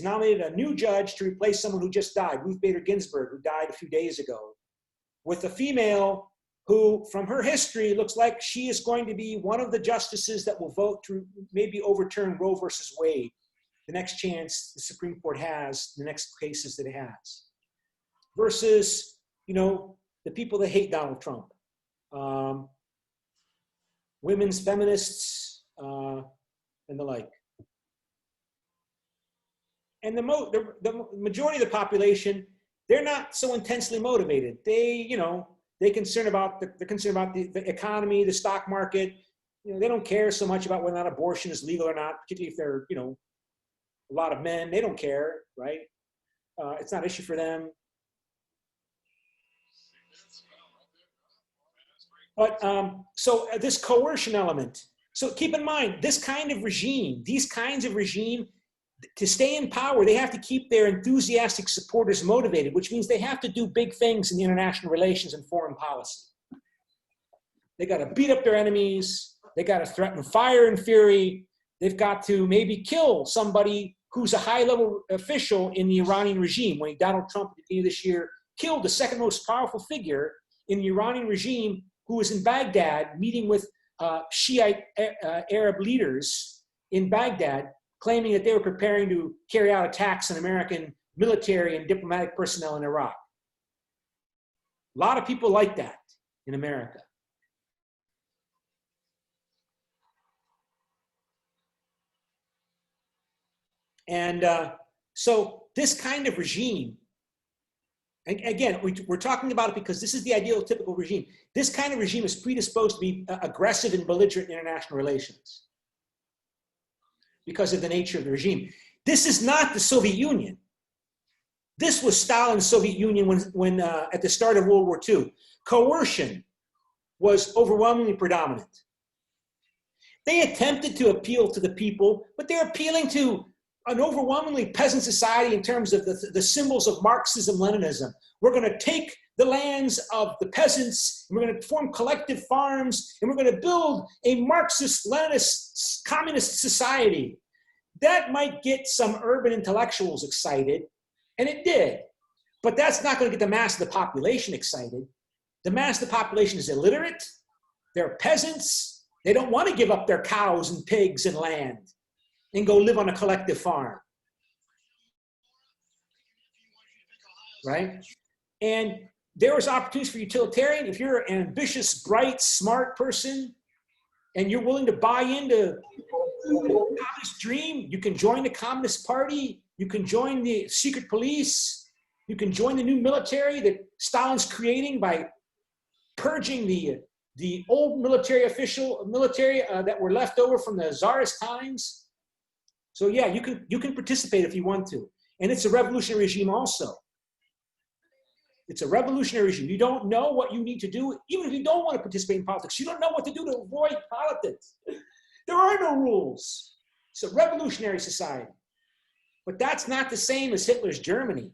nominated a new judge to replace someone who just died, Ruth Bader Ginsburg, who died a few days ago, with a female who, from her history, looks like she is going to be one of the justices that will vote to maybe overturn Roe versus Wade, the next chance the Supreme Court has, the next cases that it has, versus, you know, the people that hate Donald Trump, women's feminists, and the like. And the majority of the population, they're not so intensely motivated. They're concerned about the economy, the stock market. You know, they don't care so much about whether or not abortion is legal or not, particularly if they're, you know, a lot of men. They don't care, right? It's not an issue for them. But so this coercion element. So keep in mind, this kind of regime, these kinds of regime, to stay in power, they have to keep their enthusiastic supporters motivated, which means they have to do big things in international relations and foreign policy. They got to beat up their enemies. They got to threaten fire and fury. They've got to maybe kill somebody who's a high-level official in the Iranian regime. When Donald Trump at the beginning of this year killed the second most powerful figure in the Iranian regime, who was in Baghdad meeting with Shiite Arab leaders in Baghdad, claiming that they were preparing to carry out attacks on American military and diplomatic personnel in Iraq. A lot of people like that in America. And so this kind of regime, again, we're talking about it because this is the ideal typical regime. This kind of regime is predisposed to be aggressive and belligerent in international relations because of the nature of the regime. This is not the Soviet Union. This was Stalin's Soviet Union when at the start of World War II. Coercion was overwhelmingly predominant. They attempted to appeal to the people, but they're appealing to an overwhelmingly peasant society in terms of the symbols of Marxism, Leninism. We're going to take the lands of the peasants, and we're going to form collective farms, and we're going to build a Marxist, Leninist, communist society. That might get some urban intellectuals excited, and it did. But that's not going to get the mass of the population excited. The mass of the population is illiterate. They're peasants. They don't want to give up their cows and pigs and land and go live on a collective farm, right? And there was opportunities for utilitarian. If you're an ambitious, bright, smart person, and you're willing to buy into the communist dream, you can join the Communist Party, you can join the secret police, you can join the new military that Stalin's creating by purging the old military that were left over from the Tsarist times. So yeah, you can participate if you want to. And it's a revolutionary regime also. It's a revolutionary regime. You don't know what you need to do. Even if you don't want to participate in politics, you don't know what to do to avoid politics. There are no rules. It's a revolutionary society. But that's not the same as Hitler's Germany.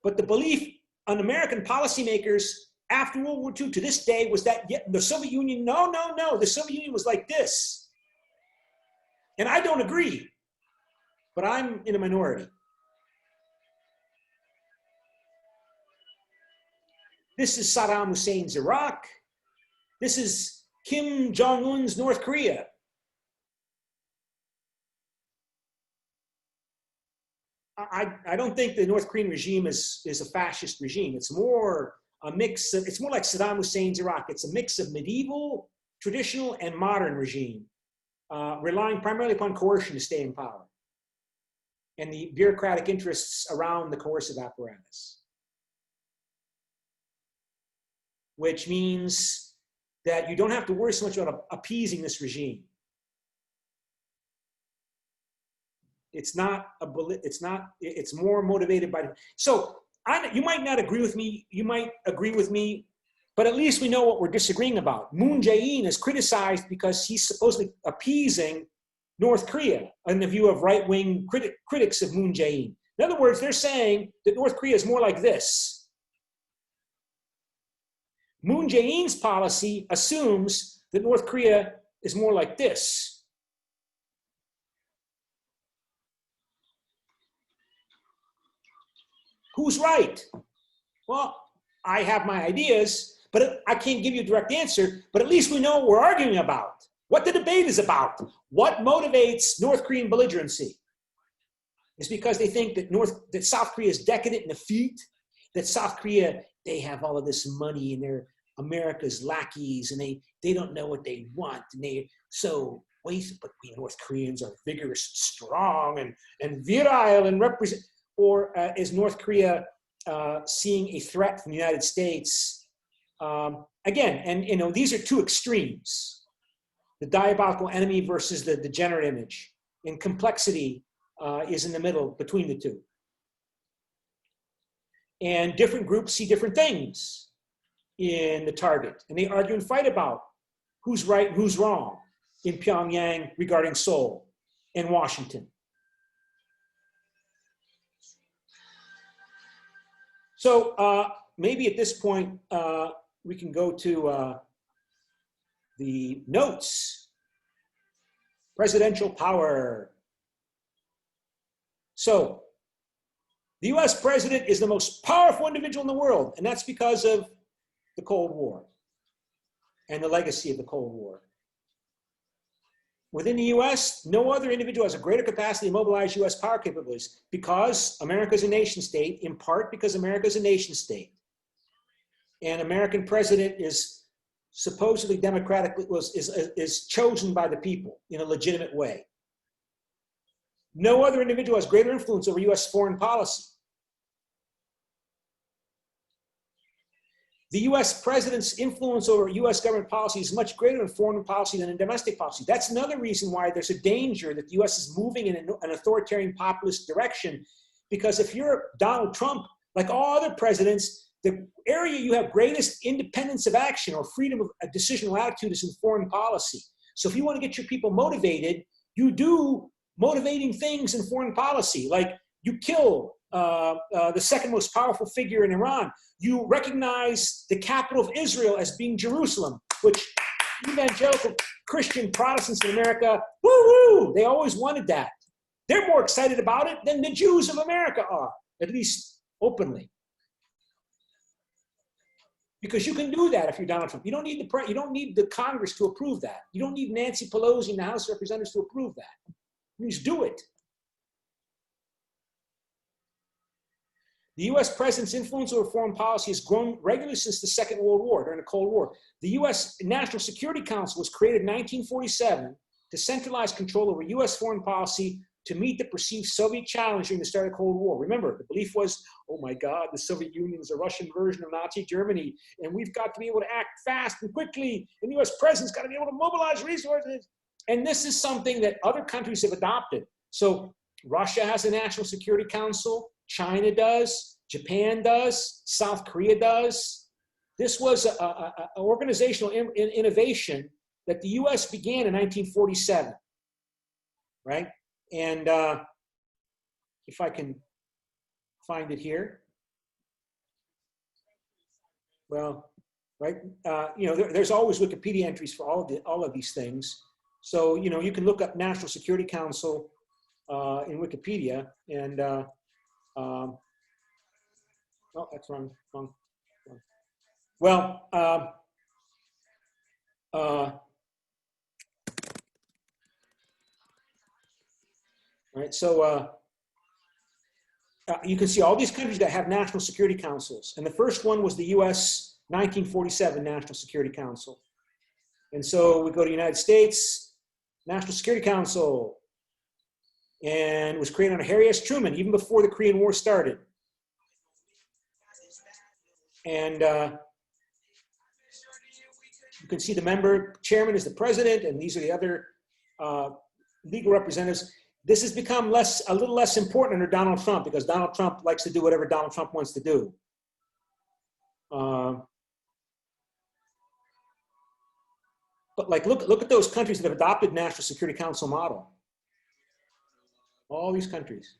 But the belief on American policymakers after World War II to this day was that the Soviet Union, no, the Soviet Union was like this. And I don't agree, but I'm in a minority. This is Saddam Hussein's Iraq. This is Kim Jong-un's North Korea. I don't think the North Korean regime is a fascist regime. It's more a mix of, it's more like Saddam Hussein's Iraq. It's a mix of medieval, traditional, and modern regime, relying primarily upon coercion to stay in power and the bureaucratic interests around the coercive apparatus. Which means that you don't have to worry so much about appeasing this regime. It's not it's more motivated by, so you might not agree with me, you might agree with me, but at least we know what we're disagreeing about. Moon Jae-in is criticized because he's supposedly appeasing North Korea in the view of right-wing critics of Moon Jae-in. In other words, they're saying that North Korea is more like this. Moon Jae-in's policy assumes that North Korea is more like this. Who's right? Well, I have my ideas, but I can't give you a direct answer, but at least we know what we're arguing about, what the debate is about. What motivates North Korean belligerency? It's because they think that South Korea is decadent and effete, that South Korea, they have all of this money and they're America's lackeys and they don't know what they want, and they're so wasteful. But we North Koreans are vigorous, strong, and virile and represent. Or is North Korea seeing a threat from the United States? Again, and these are two extremes: the diabolical enemy versus the degenerate image. And complexity is in the middle between the two. And different groups see different things in the target, and they argue and fight about who's right and who's wrong in Pyongyang regarding Seoul and Washington. So maybe at this point, we can go to the notes. Presidential power. So the US president is the most powerful individual in the world, and that's because of the Cold War and the legacy of the Cold War. Within the US, no other individual has a greater capacity to mobilize US power capabilities because America is a nation state, in part because America is a nation state. And American president is supposedly democratically, is chosen by the people in a legitimate way. No other individual has greater influence over US foreign policy. The US president's influence over US government policy is much greater in foreign policy than in domestic policy. That's another reason why there's a danger that the US is moving in an authoritarian populist direction. Because if you're Donald Trump, like all other presidents, the area you have greatest independence of action or freedom of decisional attitude is in foreign policy. So if you want to get your people motivated, you do motivating things in foreign policy, like you kill the second most powerful figure in Iran. You recognize the capital of Israel as being Jerusalem, which evangelical Christian Protestants in America, woo-woo, they always wanted that. They're more excited about it than the Jews of America are, at least openly. Because you can do that if you're Donald Trump. You don't need the Congress to approve that. You don't need Nancy Pelosi in the House of Representatives to approve that. You just do it. The US president's influence over foreign policy has grown regularly since the Second World War, during the Cold War. The US National Security Council was created in 1947 to centralize control over US foreign policy to meet the perceived Soviet challenge during the start of the Cold War. Remember, the belief was, oh my God, the Soviet Union is a Russian version of Nazi Germany, and we've got to be able to act fast and quickly, and the US president's got to be able to mobilize resources. And this is something that other countries have adopted. So Russia has a National Security Council, China does, Japan does, South Korea does. This was an organizational innovation that the US began in 1947, right? And if I can find it here. Well, right, there's always Wikipedia entries for all of these things. So, you can look up National Security Council in Wikipedia and, oh, that's wrong. Well, right, so you can see all these countries that have national security councils. And the first one was the US 1947 National Security Council. And so we go to the United States, National Security Council, and it was created under Harry S. Truman, even before the Korean War started. And you can see the chairman is the president, and these are the other legal representatives. this has become a little less important under Donald Trump because Donald Trump likes to do whatever Donald Trump wants to do. But like, look at those countries that have adopted National Security Council model. All these countries.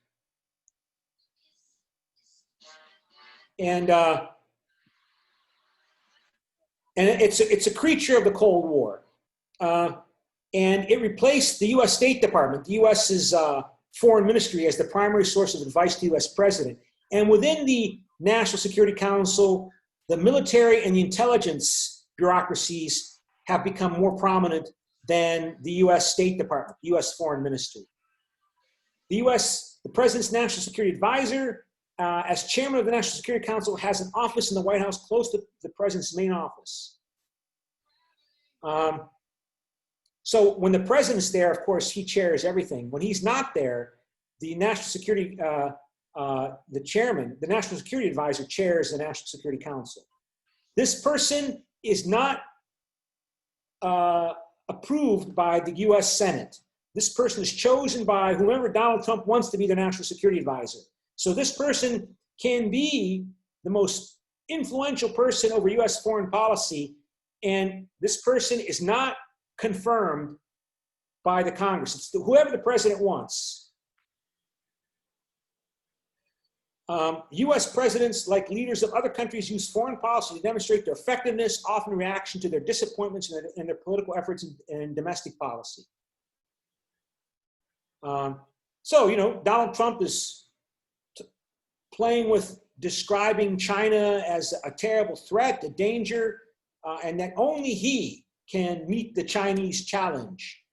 And it's a creature of the Cold War. And it replaced the US State Department, the US's foreign ministry, as the primary source of advice to the US president. And within the National Security Council, the military and the intelligence bureaucracies have become more prominent than the US State Department, the US foreign ministry. The president's national security advisor, as chairman of the National Security Council, has an office in the White House close to the president's main office. So when the president's there, of course, he chairs everything. When he's not there, the national security, the chairman, the national security advisor, chairs the National Security Council. This person is not approved by the US Senate. This person is chosen by whoever Donald Trump wants to be the national security advisor. So this person can be the most influential person over US foreign policy, and this person is not confirmed by the Congress. It's whoever the president wants. US presidents, like leaders of other countries, use foreign policy to demonstrate their effectiveness, often in reaction to their disappointments in their political efforts in domestic policy. So, you know, Donald Trump is playing with describing China as a terrible threat, a danger, and that only he can meet the Chinese challenge,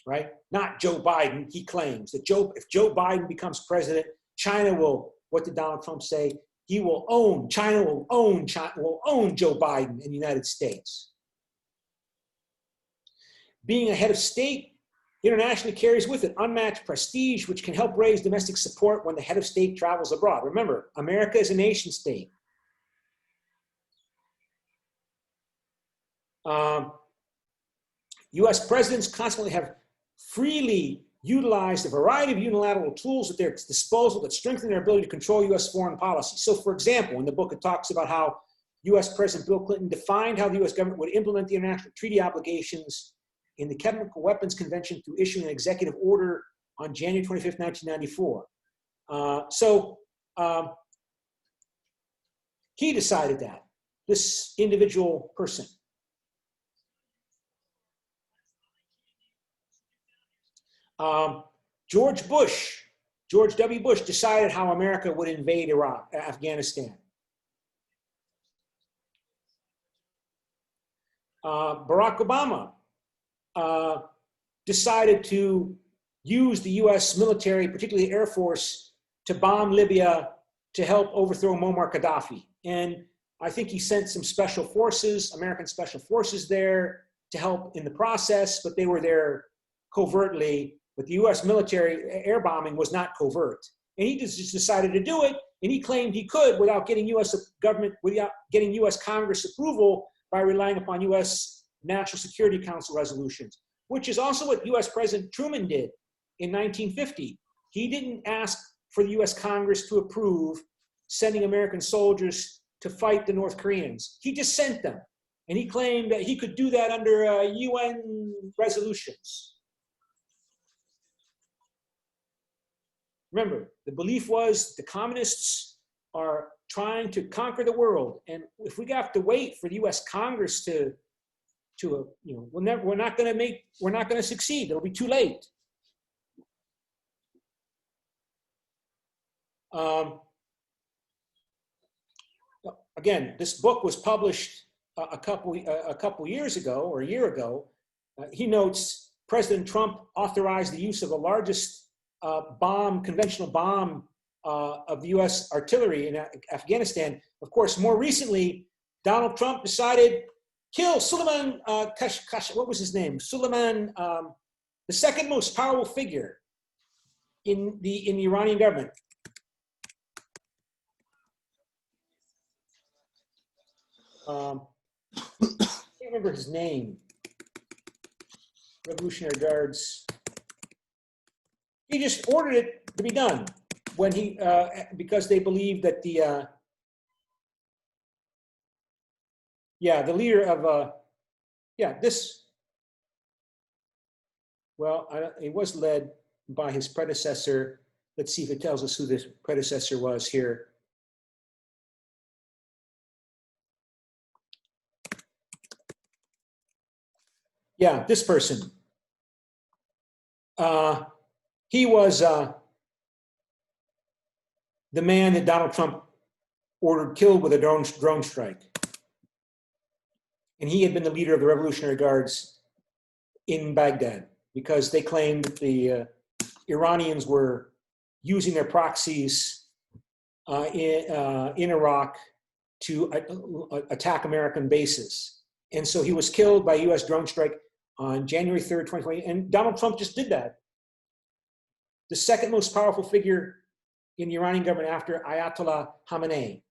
right? Not Joe Biden. He claims that if Joe Biden becomes president, China will, what did Donald Trump say? China will own Joe Biden in the United States. Being a head of state internationally carries with it unmatched prestige, which can help raise domestic support when the head of state travels abroad. Remember, America is a nation state. US presidents constantly have freely utilized a variety of unilateral tools at their disposal that strengthen their ability to control US foreign policy. So for example, in the book, it talks about how US President Bill Clinton defined how the US government would implement the international treaty obligations in the Chemical Weapons Convention through issuing an executive order on January 25th, 1994. He decided that, this individual person. George W. Bush decided how America would invade Afghanistan. Barack Obama decided to use the US military, particularly the Air Force, to bomb Libya to help overthrow Muammar Gaddafi. And I think he sent some special forces, American special forces there to help in the process, but they were there covertly. But the US military air bombing was not covert. And he just decided to do it, and he claimed he could without getting US government, without getting US Congress approval by relying upon US National Security Council resolutions, which is also what US President Truman did in 1950. He didn't ask for the US Congress to approve sending American soldiers to fight the North Koreans. He just sent them. And he claimed that he could do that under UN resolutions. Remember, the belief was the communists are trying to conquer the world. And if we have to wait for the US Congress to we're not going to succeed. It'll be too late. Again, this book was published a couple years ago, or a year ago. He notes President Trump authorized the use of the largest conventional bomb of the US artillery in Afghanistan. Of course, more recently, Donald Trump decided kill Suleiman, what was his name? Suleiman, the second most powerful figure in the Iranian government. I can't remember his name. Revolutionary Guards. He just ordered it to be done when he, because they believed that the leader of, this, well, it was led by his predecessor. Let's see if it tells us who this predecessor was here. Yeah, this person. He was the man that Donald Trump ordered killed with a drone strike. And he had been the leader of the Revolutionary Guards in Baghdad because they claimed that the Iranians were using their proxies in Iraq to attack American bases. And so he was killed by a US drone strike on January 3rd, 2020. And Donald Trump just did that. The second most powerful figure in the Iranian government after Ayatollah Khamenei.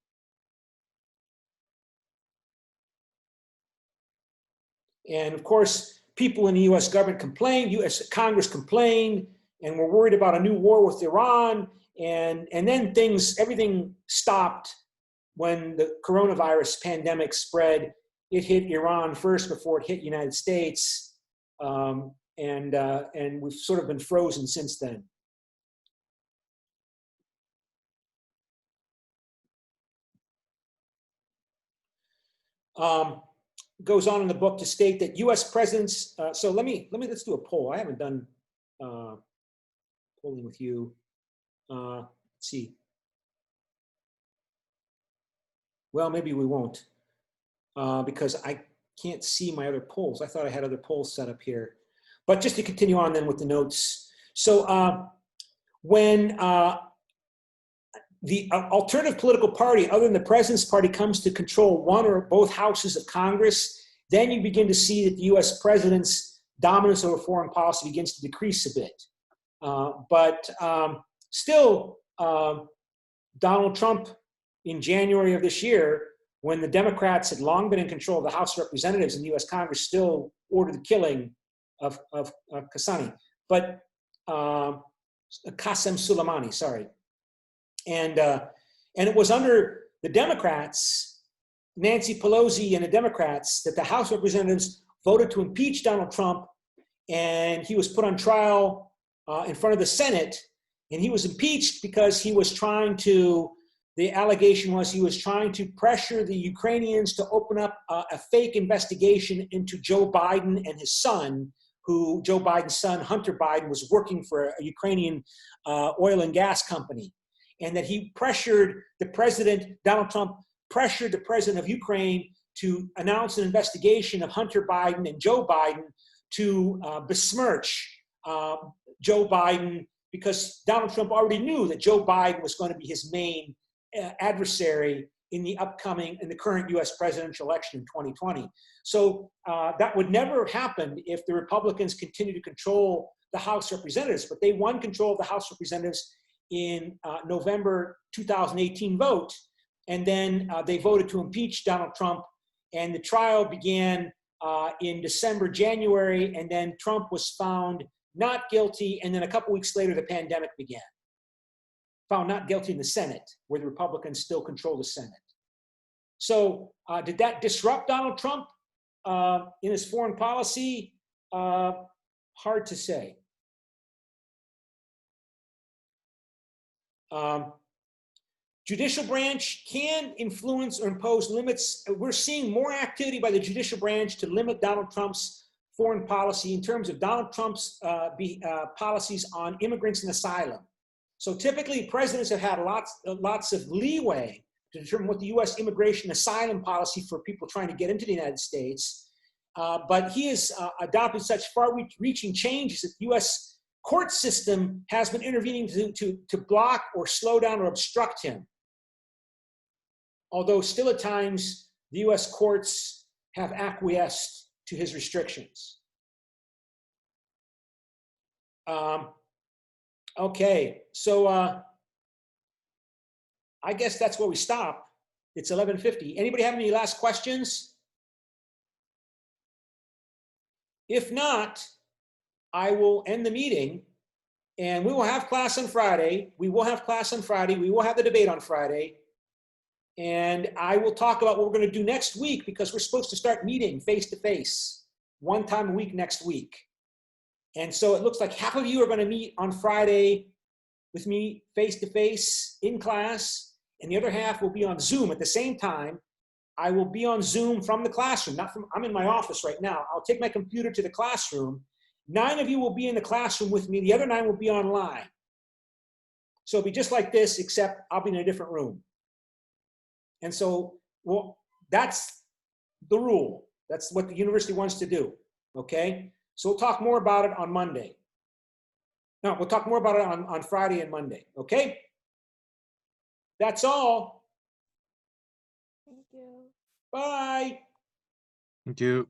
And of course, people in the US government complained, US Congress complained, and were worried about a new war with Iran. And then everything stopped when the coronavirus pandemic spread. It hit Iran first before it hit the United States. And we've sort of been frozen since then. Goes on in the book to state that U.S. presidents. So let's do a poll. I haven't done polling with you. Let's see. Well, maybe we won't because I can't see my other polls. I thought I had other polls set up here. But just to continue on then with the notes. So when the alternative political party, other than the president's party, comes to control one or both houses of Congress, then you begin to see that the U.S. president's dominance over foreign policy begins to decrease a bit. But still, Donald Trump, in January of this year, when the Democrats had long been in control of the House of Representatives and the U.S. Congress, still ordered the killing of Qasem Soleimani, sorry. And it was under the Democrats, Nancy Pelosi and the Democrats, that the House of Representatives voted to impeach Donald Trump, and he was put on trial in front of the Senate, and he was impeached because he was trying to, the allegation was he was trying to pressure the Ukrainians to open up a fake investigation into Joe Biden and his son, who Joe Biden's son, Hunter Biden, was working for a Ukrainian oil and gas company. And that he pressured the president, Donald Trump, pressured the president of Ukraine to announce an investigation of Hunter Biden and Joe Biden to besmirch Joe Biden, because Donald Trump already knew that Joe Biden was going to be his main adversary in the current US presidential election in 2020. So that would never have happened if the Republicans continued to control the House of Representatives, but they won control of the House of Representatives in November 2018 vote, and then they voted to impeach Donald Trump, and the trial began in December, January, and then Trump was found not guilty, and then a couple weeks later the pandemic began. Found not guilty in the Senate, where the Republicans still control the Senate. So did that disrupt Donald Trump in his foreign policy? Hard to say. Judicial branch can influence or impose limits. We're seeing more activity by the judicial branch to limit Donald Trump's foreign policy in terms of Donald Trump's policies on immigrants and asylum. So typically presidents have had lots of leeway to determine what the US immigration asylum policy for people trying to get into the United States. But he has adopted such far-reaching changes that the US court system has been intervening to block or slow down or obstruct him. Although still at times, the US courts have acquiesced to his restrictions. Okay, so I guess that's where we stop. It's 11:50. Anybody have any last questions? If not, I will end the meeting, And we will have class on Friday. We will have class on Friday. We will have the debate on Friday. And I will talk about what we're going to do next week, because we're supposed to start meeting face-to-face 1 time a week next week. And so it looks like half of you are going to meet on Friday with me face-to-face in class, and the other half will be on Zoom at the same time. I will be on Zoom from the classroom, not from, I'm in my office right now. I'll take my computer to the classroom. 9 of you will be in the classroom with me. The other 9 will be online. So it'll be just like this, except I'll be in a different room. And so, well, that's the rule. That's what the university wants to do, okay? So we'll talk more about it on Monday. No, we'll talk more about it on Friday and Monday, okay? That's all. Thank you. Bye. Thank you.